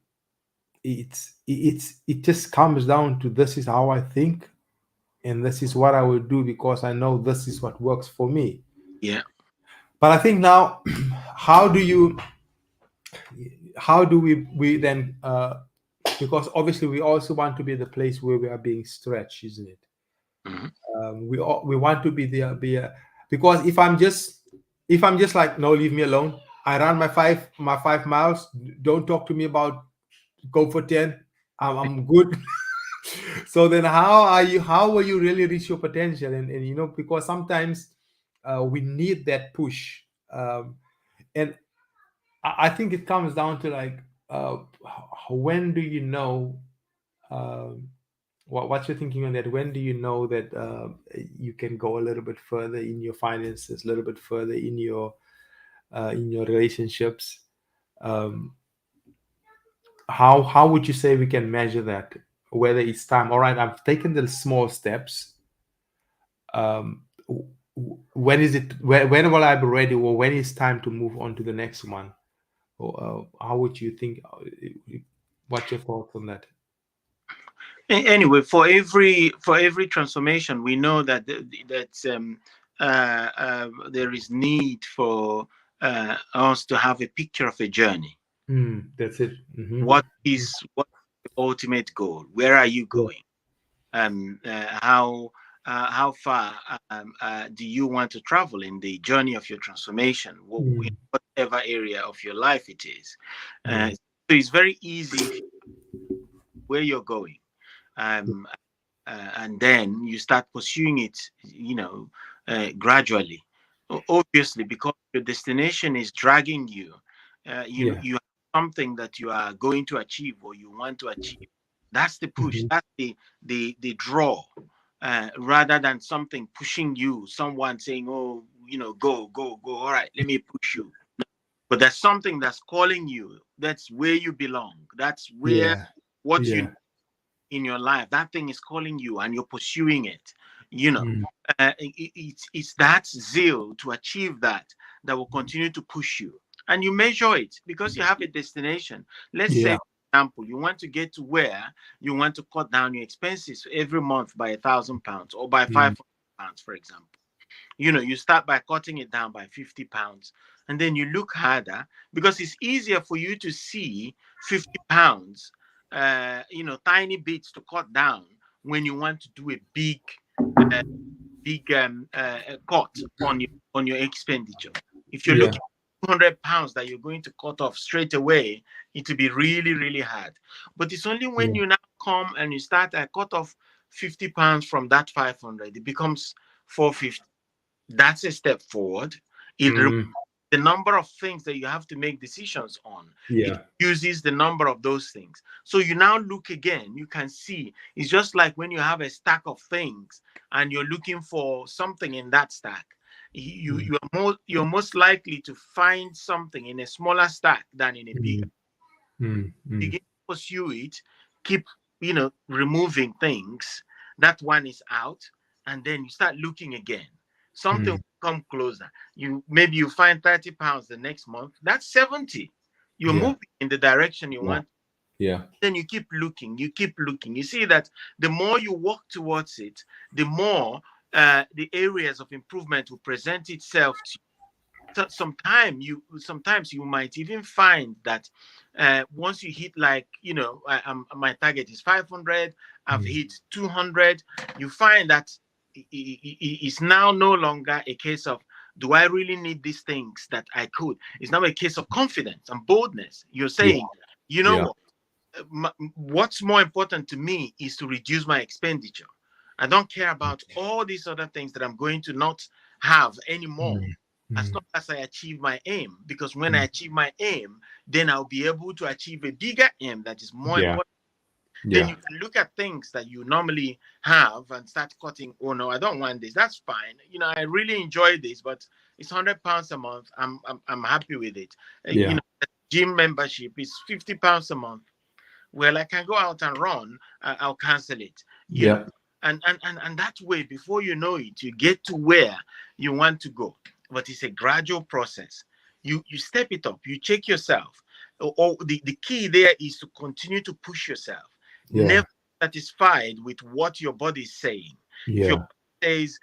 it just comes down to, this is how I think, and this is what I will do because I know this is what works for me. Yeah. But I think now, how do you, how do we then, because obviously we also want to be the place where we are being stretched, isn't it? Mhm. We want to because if I'm just like, no, leave me alone. I run my 5 miles. Don't talk to me about go for 10. I'm good. So then how will you really reach your potential? And because sometimes we need that push. And I think it comes down to like, when do you know, um, what's your thinking on that? When do you know that you can go a little bit further in your finances, a little bit further in your relationships? Um, how would you say we can measure that? Whether it's time. All right, I've taken the small steps. Um, when is it? When will I be ready, or when is time to move on to the next one? Or how would you think? What's your thoughts on that? Anyway, for every transformation, we know that there is need for us to have a picture of a journey. That's it. Hmm. What is the ultimate goal? Where are you Yeah. going? How far do you want to travel in the journey of your transformation? In Mm. whatever area of your life it is. Yeah. So it's very easy if where you're going. Um, and then you start pursuing it, gradually. Obviously, because your destination is dragging you, Yeah. you have something that you are going to achieve or you want to achieve. That's the push. Hmm. That's the draw, rather than something pushing you. Someone saying, "Oh, go, go, go. All right, let me push you." But there's something that's calling you. That's where you belong. That's where Yeah. what you Yeah. in your life, that thing is calling you and you're pursuing it. you know Mm. it's that zeal to achieve that will continue to push you, and you measure it because you have a destination. Let's say, Yeah. for example, you want to get to where you want to cut down your expenses every month by £1,000 or by Mm. £500, for example. You start by cutting it down by £50, and then you look harder because it's easier for you to see £50, tiny bits to cut down when you want to do a uh, big cut on your expenditure. If you're Yeah. looking at £200 that you're going to cut off straight away, it will be really, really hard. But it's only when Yeah. you now come and you start a cut off £50 from that 500, it becomes 450. That's a step forward. It removes Mm. the number of things that you have to make decisions on. It Yeah. uses the number of those things. So you now look again, you can see it's just like when you have a stack of things and you're looking for something in that stack. Mm. You're most likely to find something in a smaller stack than in a bigger. Mm. Mm. Mm. Begin to pursue it, keep removing things. That one is out, and then you start looking again. Something Mm. will come closer. You find £30 the next month. That's 70. You're Yeah. moving in the direction you Yeah. want. Yeah. Then you keep looking. You keep looking. You see that the more you walk towards it, the more the areas of improvement will present itself to you. Sometimes you might even find that once you hit, like, my target is 500, I've Mm. hit 200. You find that it's now no longer a case of, do I really need these things that I could. It's now a case of confidence and boldness. You're Yeah. saying, you know Yeah. what, what's more important to me is to reduce my expenditure. I don't care about all these other things that I'm going to not have anymore. Mm. as Mm. long as I achieve my aim. Because when I achieve my aim, then I'll be able to achieve a bigger aim that is more Yeah. important. Then Yeah. you can look at things that you normally have and start cutting. Oh no, I don't want this. That's fine. I really enjoy this, but it's £100 a month. I'm happy with it. Yeah. Gym membership is £50 a month. Well, I can go out and run. I'll cancel it. You know, Yeah. and that way, before you know it, you get to where you want to go. But it's a gradual process. You step it up. You check yourself. Or the key there is to continue to push yourself. Yeah. Never satisfied with what your body is saying. If your Yeah. body says,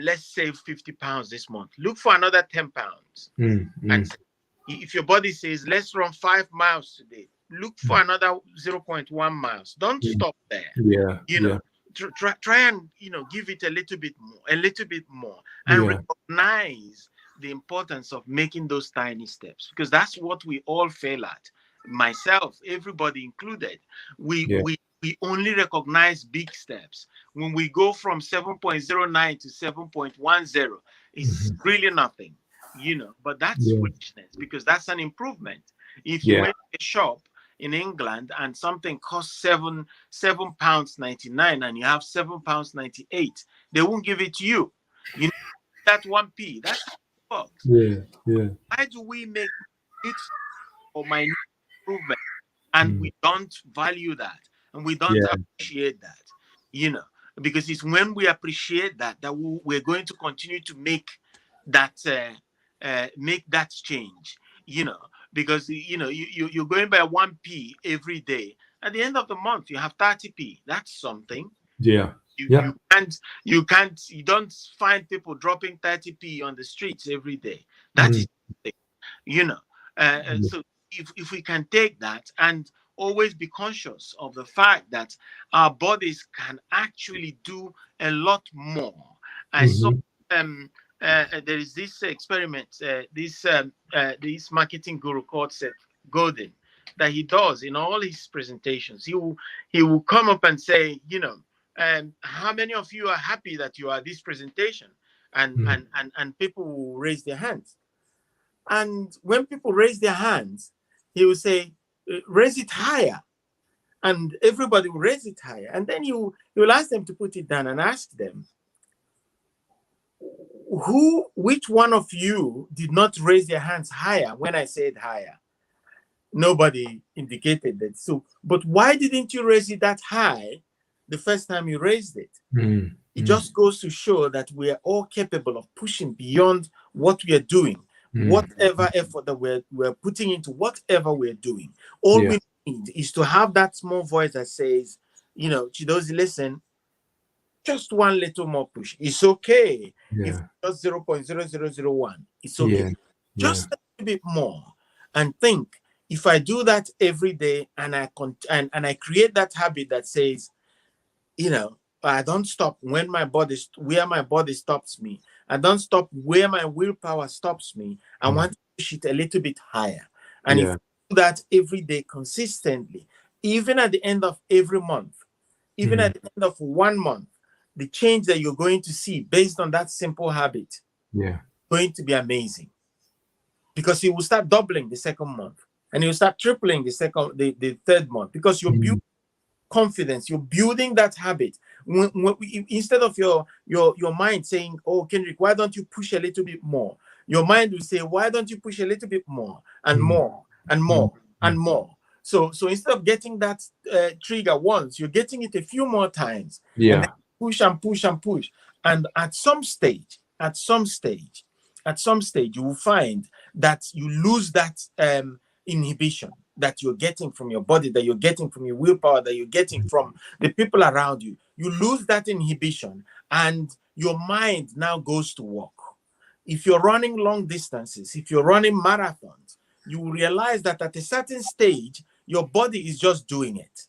let's save £50 this month, look for another £10. Mm. And Mm. if your body says, let's run 5 miles today, look for another zero point 0.1 miles. Don't Mm. stop there. Yeah. You know, Yeah. try and give it a little bit more, and Yeah. recognize the importance of making those tiny steps, because that's what we all fail at. Myself, everybody included, we Yeah. we we only recognize big steps. When we go from 7.09 to 7.10, it's Mhm. really nothing, but that's Yeah. foolishness, because that's an improvement. If you Yeah. went to a shop in England and something costs £7 99, and you have £7 98, they won't give it to you. You know that 1p. That's how it works. Yeah. Yeah. Why do we make it or minute improvement, and Mm. we don't value that, and we don't Yeah. appreciate that? You know, because it's when we appreciate that we're going to continue to that make that change. You know, because you're going by 1p every day. At the end of the month, you have 30p. That's something. Yeah. You Yeah. you can't you can't you don't find people dropping 30p on the streets every day. That Mm. is something, you know. So if we can take that and always be conscious of the fact that our bodies can actually do a lot more. I saw Mm-hmm. there is this experiment, this marketing guru called Seth Godin, that he does in all his presentations. He will come up and say, how many of you are happy that you are at this presentation? And Mm. and people will raise their hands. And when people raise their hands, he will say, raise it higher. And everybody will raise it higher. And then you will ask them to put it down and ask them, which one of you did not raise their hands higher when I said higher? Nobody indicated that. So, but why didn't you raise it that high the first time you raised it? Mm. It Mm. just goes to show that we are all capable of pushing beyond what we are doing, Mm. whatever effort that we're putting into whatever we're doing. All Yeah. we need is to have that small voice that says, Chidozi, listen, just one little more push. It's okay. If Yeah. just 0.0001, it's okay. Yeah. Yeah. Just a little bit more. And think, if I do that every day, and and I create that habit that says, I don't stop where my body stops me. I don't stop where my willpower stops me. I Mm. want to push it a little bit higher. And if Yeah. I do that every day consistently, even at the end of every month, even Mm. at the end of 1 month, the change that you're going to see based on that simple habit Yeah. going to be amazing. Because you will start doubling the second month, and you start tripling the third month, because you're Mm. confidence. You're building that habit. Instead of your mind saying, "Oh, Kendrick, why don't you push a little bit more?" Your mind will say, "Why don't you push a little bit more and Mm. more and Mm. more and more?" So instead of getting that trigger once, you're getting it a few more times, and then Yeah. push and push and push. And at some stage, you will find that you lose that inhibition that you're getting from your body, that you're getting from your willpower, that you're getting from the people around you. You lose that inhibition, and your mind now goes to work. If you're running long distances, if you're running marathons, you will realize that at a certain stage, your body is just doing it.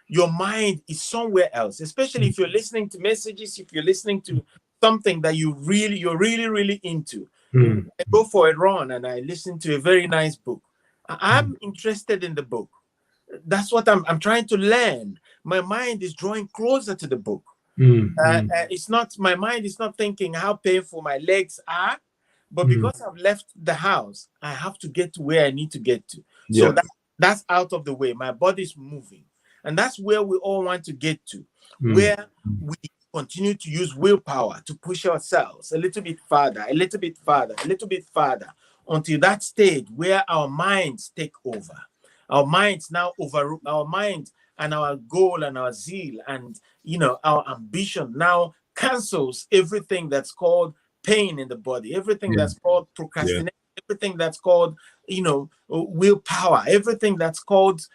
Your mind is somewhere else, especially if you're listening to messages, if you're listening to something that you're really, really into. Mm. I go for a run and I listen to a very nice book. Mm. I'm interested in the book. That's what I'm trying to learn. My mind is drawing closer to the book. Mm. Mm. It's not, my mind is not thinking how painful my legs are. But Mm. because I've left the house, I have to get to where I need to get to. So Yep. that's out of the way. My body's moving. And that's where we all want to get to, Mm. where we continue to use willpower to push ourselves a little bit farther, a little bit farther, a little bit farther, until that stage where our minds take over. Our minds now over our minds, and our goal and our zeal and our ambition now cancels everything that's called pain in the body, everything Yeah. that's called Yeah. procrastination, everything that's called willpower, everything that's called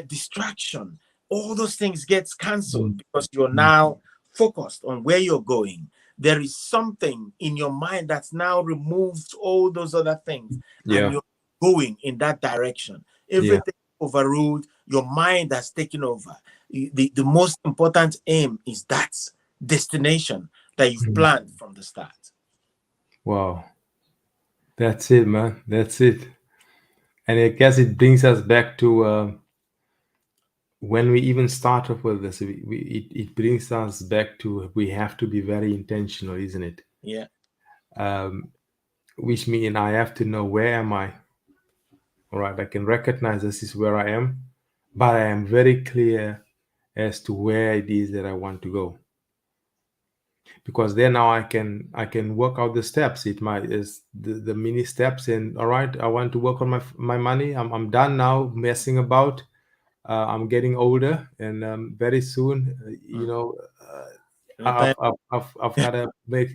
distraction. All those things gets cancelled Mm. because you're Mm. now focused on where you're going. There is something in your mind that's now removed all those other things, and Yeah. you're going in that direction. Yeah. Everything overruled, your mind has taken over. The most important aim is that destination that you've Mm. planned from the start. Wow. That's it, man. That's it. And I guess it brings us back to when we even start off with this. It brings us back to we have to be very intentional, isn't it? Yeah, Which means I have to know where am I. All right, I can recognize this is where I am, but I am very clear as to where it is that I want to go. Because then now I can work out the steps. It might is the mini steps. And all right, I want to work on my money. I'm done now messing about. I'm getting older, and very soon, mm. I've Retire. I've, I've got to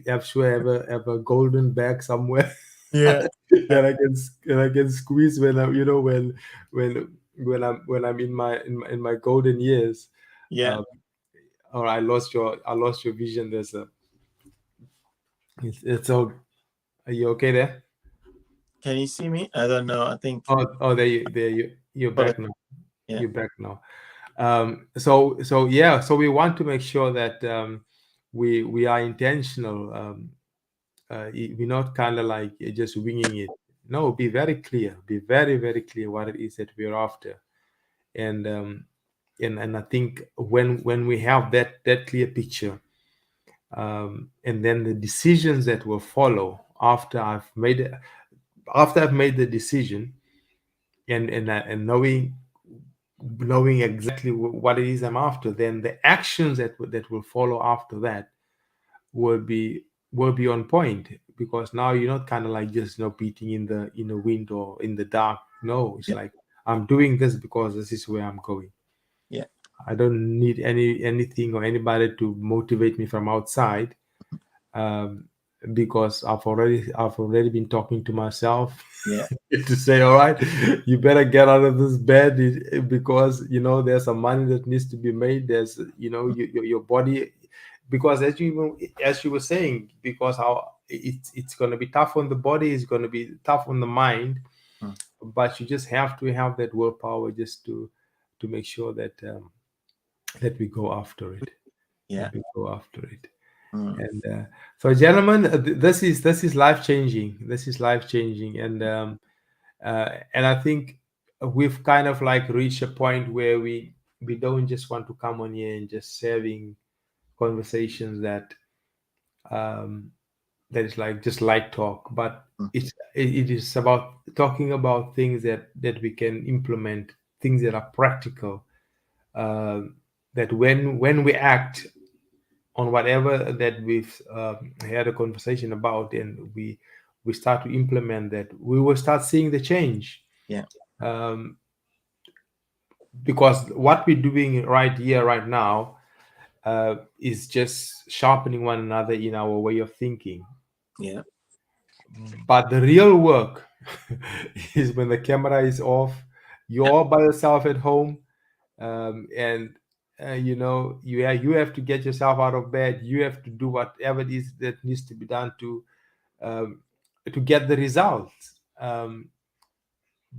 have sure have a golden bag somewhere Yeah, that I can squeeze when I when when I'm in my golden years. yeah. Um, or I lost your vision. There's a it's all. Are you okay there? Can you see me? I don't know. I think. Oh, you're Oh, back now. yeah, You're back now. So yeah, so we want to make sure that we are intentional. We're not kind of like just winging it. No, be very clear. Be very very clear what it is that we're after. And and I think when we have that clear picture, and then the decisions that will follow after I've made the decision, and knowing exactly what it is I'm after, then the actions that will follow after that will be will be on point, because now you're not kind of like just beating in the wind or in the dark. No, it's yeah, like I'm doing this because this is where I'm going. yeah, I don't need anything or anybody to motivate me from outside, um, because I've already been talking to myself yeah, to say, all right, you better get out of this bed, because there's some money that needs to be made. There's your body, because as you were saying, because how it's going to be tough on the body, it's going to be tough on the mind, mm, but you just have to have that willpower just to make sure that we go after it, yeah. that we go after it. Mm, And so, gentlemen, this is life changing. This is life changing, and I think we've kind of like reached a point where we don't just want to come on here and just having conversations um, that is like just light talk, but mm, it is about talking about things that we can implement, things that are practical, um, that when we act on whatever that we've had a conversation about, and we start to implement that, we will start seeing the change. yeah, um, because what we're doing right here right now is just sharpening one another in our way of thinking. yeah, But the real work is when the camera is off, you're yeah, all by yourself at home, and you have to get yourself out of bed. You have to do whatever it is that needs to be done um, to get the results.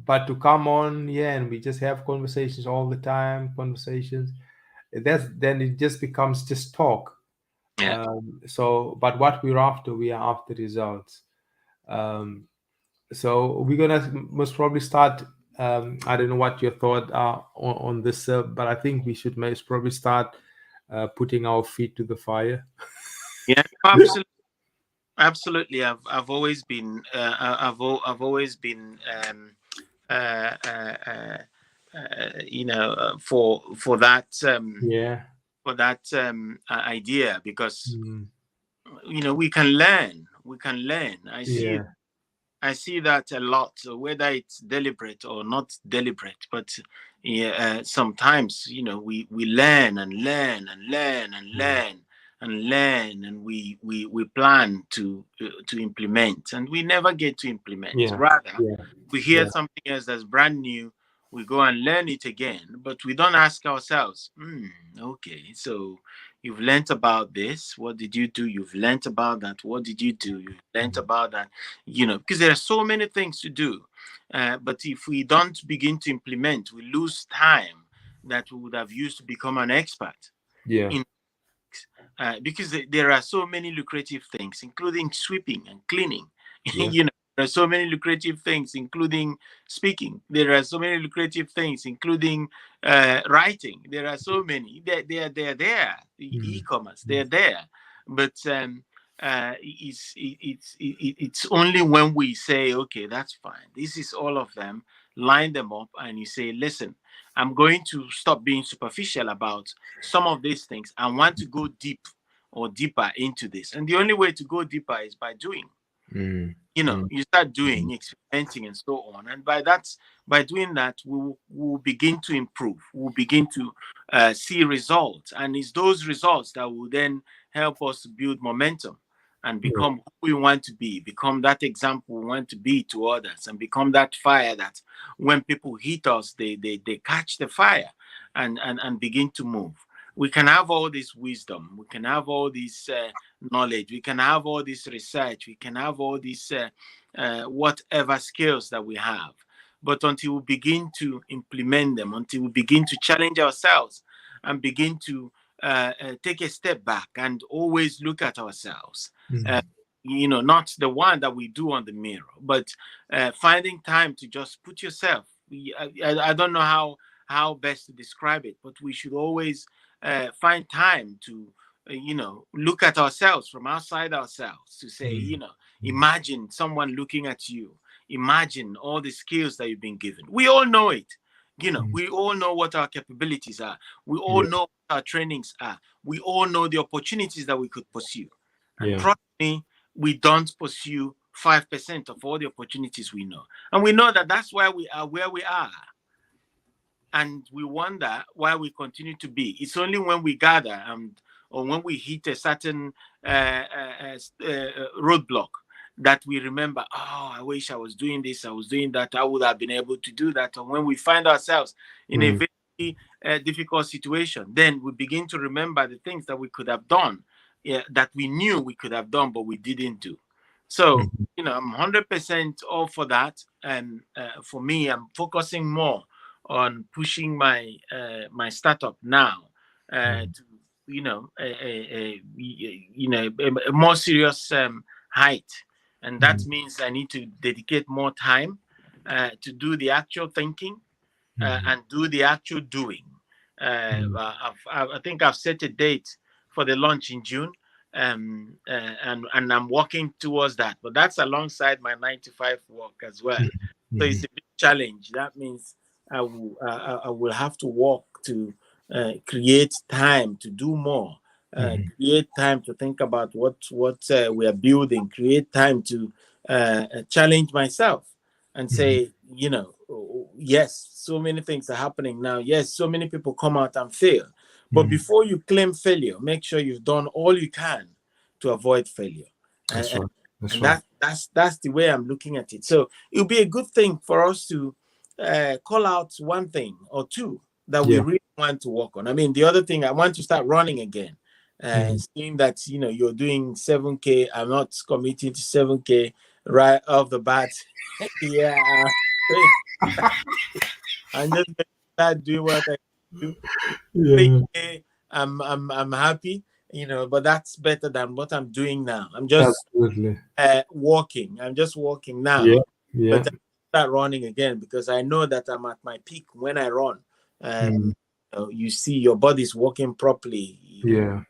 But to come on, yeah, and we just have conversations all the time, conversations. That's then it just becomes just talk. yeah. So, but what we are after results. Um, so we're gonna most probably start. I don't know what your thoughts are on this, but I think we should most probably start putting our feet to the fire. Yeah, absolutely. Absolutely. I've always been I've always been uh, uh, uh, Yeah. for that idea, because Mm. we can learn. Yeah. I see that a lot, so whether it's deliberate or not deliberate. But yeah, sometimes we learn and learn and learn and Mm. learn and learn, and we plan to implement, and we never get to implement. Yeah. Rather, Yeah. we hear Yeah. something else that's brand new, we go and learn it again, but we don't ask ourselves, okay, so you've learnt about this. What did you do? You've learnt about that. What did you do? You've learnt Mm. about that. Because there are so many things to do. But if we don't begin to implement, we lose time that we would have used to become an expert Yeah. in, because there are so many lucrative things, including sweeping and cleaning. Yeah. There are so many lucrative things, including speaking. There are so many lucrative things, including writing. There are so many. They're there. Mm. E-commerce, Mm. they're there. But it's only when we say, okay, that's fine. This is all of them. Line them up, and you say, listen, I'm going to stop being superficial about some of these things. I want to go deep or deeper into this. And the only way to go deeper is by doing. Mm. Mm. You start doing, Mm. experimenting, and so on. And by doing that, we'll begin to improve. We'll begin to see results. And it's those results that will then help us to build momentum and Yeah. become who we want to be, become that example we want to be to others, and become that fire that when people hit us, they catch the fire and begin to move. We can have all this wisdom, we can have all this knowledge, we can have all this research, we can have all these whatever skills that we have. But until we begin to implement them, until we begin to challenge ourselves and begin to take a step back and always look at ourselves, uh, Mm. not the one that we do on the mirror, but finding time to just put yourself. I don't know how best to describe it, but we should always find time to look at ourselves from outside ourselves, to say, Mm. Mm. imagine someone looking at you. Imagine all the skills that you've been given. We all know it. Mm. We all know what our capabilities are. We all Yeah. know what our trainings are. We all know the opportunities that we could pursue. And Yeah. trust me, we don't pursue 5% of all the opportunities we know. And we know that that's why we are where we are, and we wonder why we continue to be. It's only when we gather and or when we hit a certain roadblock that we remember, oh, I wish I was doing this, I was doing that, I would have been able to do that. Or when we find ourselves in a Mm. very difficult situation, then we begin to remember the things that we could have done, yeah, that we knew we could have done, but we didn't do. So, Mm. I'm 100% all for that. And for me, I'm focusing more on pushing my startup now Mm. to a more serious height, and that Mm. means I need to dedicate more time to do the actual thinking Mm. and do the actual doing. Mm. I think I've set a date for the launch in June, and I'm working towards that. But that's alongside my 9 to 5 work as well. So it's Mm. a big challenge. That means I will have to work to create time to do more. Mm. Create time to think about what we are building. Create time to challenge myself and Mm. say, yes, so many things are happening now. Yes, so many people come out and fail. But Mm. before you claim failure, make sure you've done all you can to avoid failure. And, That's and, right. That's and right. that's the way I'm looking at it. So it'll be a good thing for us to call out one thing or two that we Yeah. really want to work on. I mean, the other thing, I want to start running again. Mm. Seeing that you're doing 7K, I'm not committing to 7K right off the bat. Yeah, I'm just gonna start doing what I do. Yeah. 3K, I'm happy, but that's better than what I'm doing now. I'm just Absolutely. walking. I'm just walking Yeah. now, Yeah. but I start running again because I know that I'm at my peak when I run. Mm. You see your body's working properly. Yeah.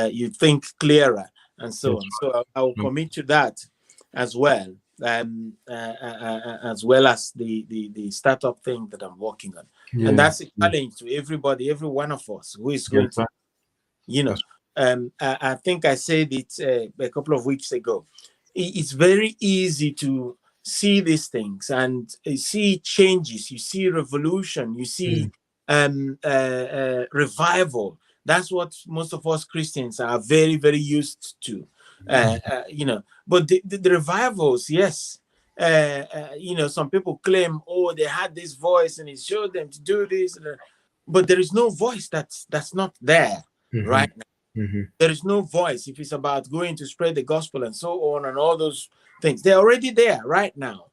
You think clearer, and so That's on. So I will right. commit to that as well, as well as the startup thing that I'm working on. And Yeah. that's a Yeah. challenge to everybody, every one of us who is going That's to, right. you know. That's I think I said it a couple of weeks ago. It's very easy to see these things and see changes. You see revolution. You see mm, revival. That's what most of us Christians are very, very used to. But the revivals, yes. Some people claim, oh, they had this voice and it showed them to do this, but there is no voice that's not there mm-hmm, right now. mm-hmm, There is no voice if it's about going to spread the gospel and so on and all those things. They're already there right now.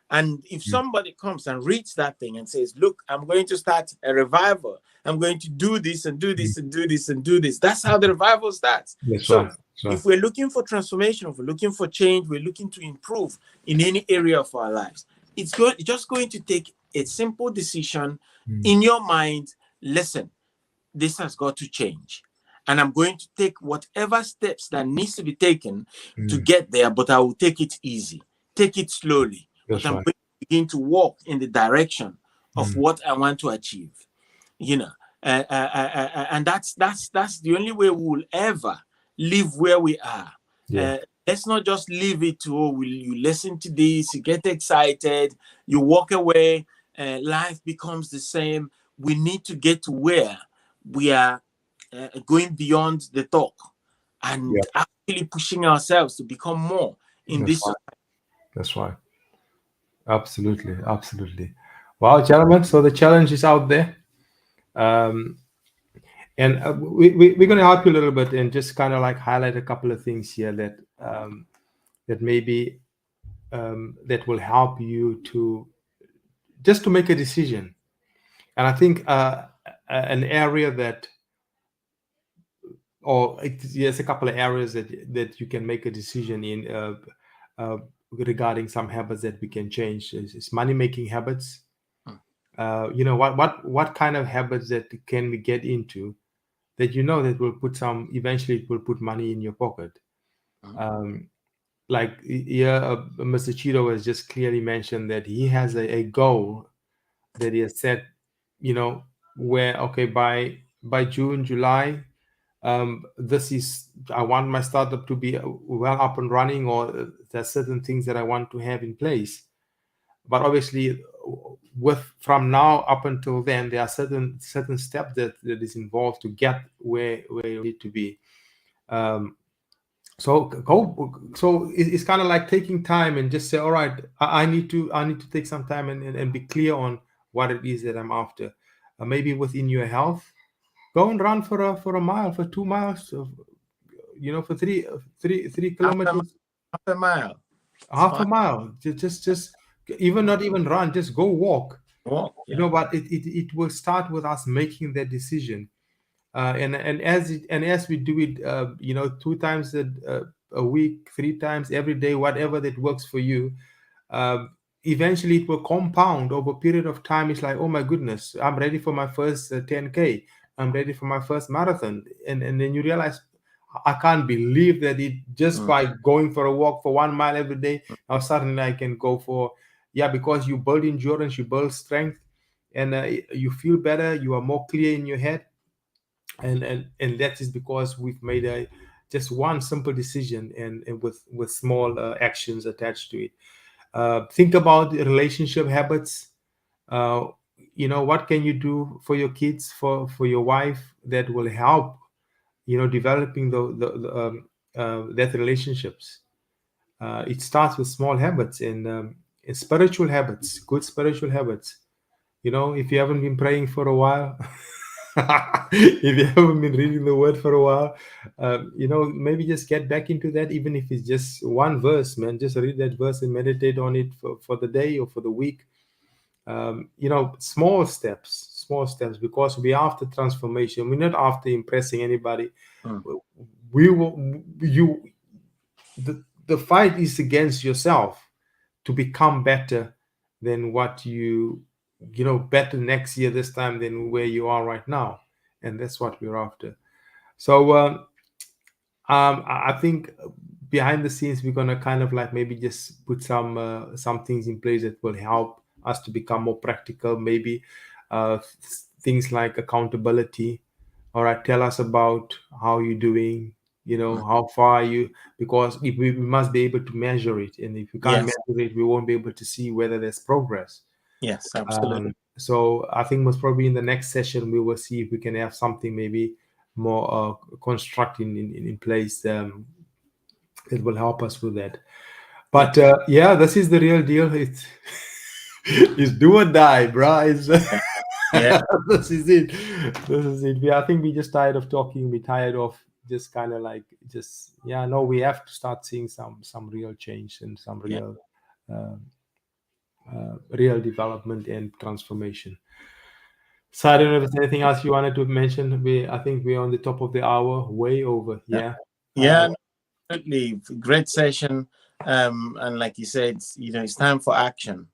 And if mm, somebody comes and reads that thing and says, look, I'm going to start a revival, I'm going to do this and do mm. this and do this and do this, that's how the revival starts. That's So right. That's right. if we're looking for transformation, if we're looking for change, we're looking to improve in any area of our lives, it's just going to take a simple decision Mm, in your mind. Listen, this has got to change, and I'm going to take whatever steps that needs to be taken to mm. get there, but I will take it easy, take it slowly, but That's I'm right. going to begin to walk in the direction of Mm, what I want to achieve. you know and that's the only way we will ever live where we are. yeah. Let's not just leave it to, oh, will you listen to this, you get excited, you walk away, life becomes the same. We need to get to where we are going beyond the talk Yeah. and actually pushing ourselves to become more in That's this right. society. That's right. Absolutely. Absolutely. Well, gentlemen, so the challenge is out there. Um, and we're going to help you a little bit and just kind of like highlight a couple of things here that maybe that will help you to just to make a decision. And I think an area that, or yes, a couple of areas that you can make a decision in regarding some habits that we can change is money making habits. Mm, What kind of habits that can we get into that that will put some eventually it will put money in your pocket. mm, um, like yeah, Mr. Cheeto has just clearly mentioned that he has a goal that he has set, where okay, by June, July, this is I want my startup to be well up and running, or there's certain things that I want to have in place. But obviously, with from now up until then, there are certain steps that is involved to get where you need to be. Um, so it's kind of like taking time and just say, all right, I need to take some time and be clear on what it is that I'm after. Maybe within your health, go and run for a mile, for 2 miles, for three half a, mi- kilometers, half a mile, it's half fine. a mile. Just even not even run, just go walk. Walk, yeah. But it will start with us making that decision. And as we do it, 2 times a week, 3 times every day, whatever that works for you, uh, eventually it will compound over a period of time. It's like, oh my goodness, I'm ready for my first 10K. I'm ready for my first marathon. And then you realize, I can't believe that it just Mm, by going for a walk for 1 mile every day, now suddenly I can go for, yeah, because you build endurance, you build strength, and you feel better, you are more clear in your head. And that is because we've made a just one simple decision, and with small actions attached to it. Think about the relationship habits. uh, what can you do for your kids, for your wife, that will help developing that relationships. It starts with small habits, and spiritual habits, good spiritual habits. If you haven't been praying for a while, if you haven't been reading the word for a while, maybe just get back into that, even if it's just one verse, man. Just read that verse and meditate on it for the day or for the week. Small steps, because we're after transformation. We're not after impressing anybody. mm, We will, you, the fight is against yourself to become better than what better next year, this time, than where you are right now. And that's what we're after. So I think behind the scenes we're gonna kind of like maybe just put some things in place that will help us to become more practical. Maybe things like accountability. All right, tell us about how you're doing. You know, how far are you? Because if we must be able to measure it, and if we can't Yes, measure it, we won't be able to see whether there's progress. yes, absolutely. So I think most probably in the next session we will see if we can have something maybe more constructing in place that will help us with that. Yeah, But yeah, this is the real deal. It's it's do or die, bro. It's yeah, yeah, this is it. This is it. I think we just tired of talking. We tired of just kind of like just yeah. No, we have to start seeing some real change and some yeah, uh, real development and transformation. So I don't know if there's anything else you wanted to mention. I think we're on the top of the hour, way over. yeah. Yeah. Uh, Yeah, absolutely. Great session. And like you said, it's time for action.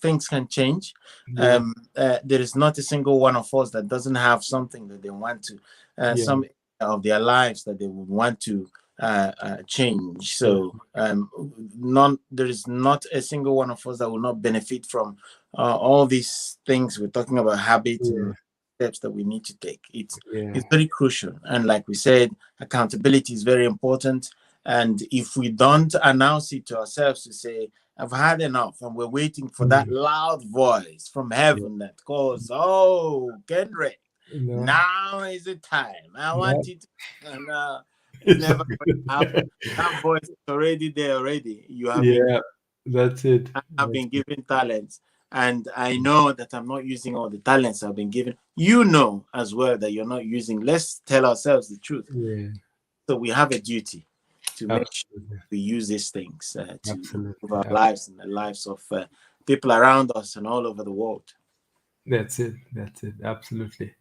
Things can change. yeah. There is not a single one of us that doesn't have something that they want to, Yeah. some of their lives that they would want to change. Yeah. So there is not a single one of us that will not benefit from all these things we're talking about, habits Yeah. and steps that we need to take. It's Yeah. very crucial. And like we said, accountability is very important. And if we don't announce it to ourselves to say, I've had enough, and we're waiting for that Mm, loud voice from yeah. heaven that calls, oh, Kendrick, No. now is the time. I Yeah. want you to. And it's It's never going to okay. happen. That voice is already there already. Yeah. That's it. Have That's been it. given talents. And I know that I'm not using all the talents I've been given. You know as well that you're not using. Let's tell ourselves the truth. Yeah. So we have a duty to make sure Absolutely. we use these things to improve Absolutely. our lives and the lives of people around us and all over the world. That's it. That's it. Absolutely.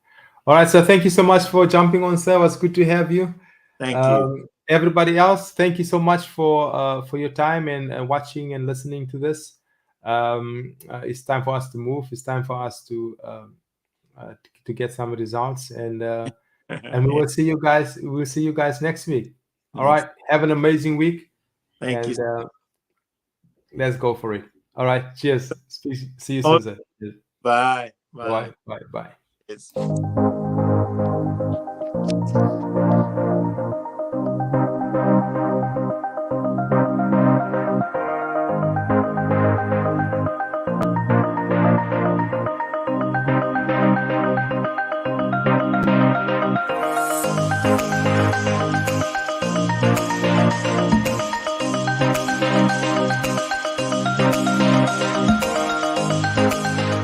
All right. So thank you so much for jumping on, sir. It was good to have you. Thank you. Everybody else, thank you so much for your time and watching and listening to this. It's time for us to move. It's time for us to get some results, and we Yeah, will see you guys. We will see you guys next week. All next. right. Have an amazing week, Thank you. and let's go for it. All right. Cheers. See you Oh, soon, sir. bye. Bye. Bye. Bye. Bye. Yes.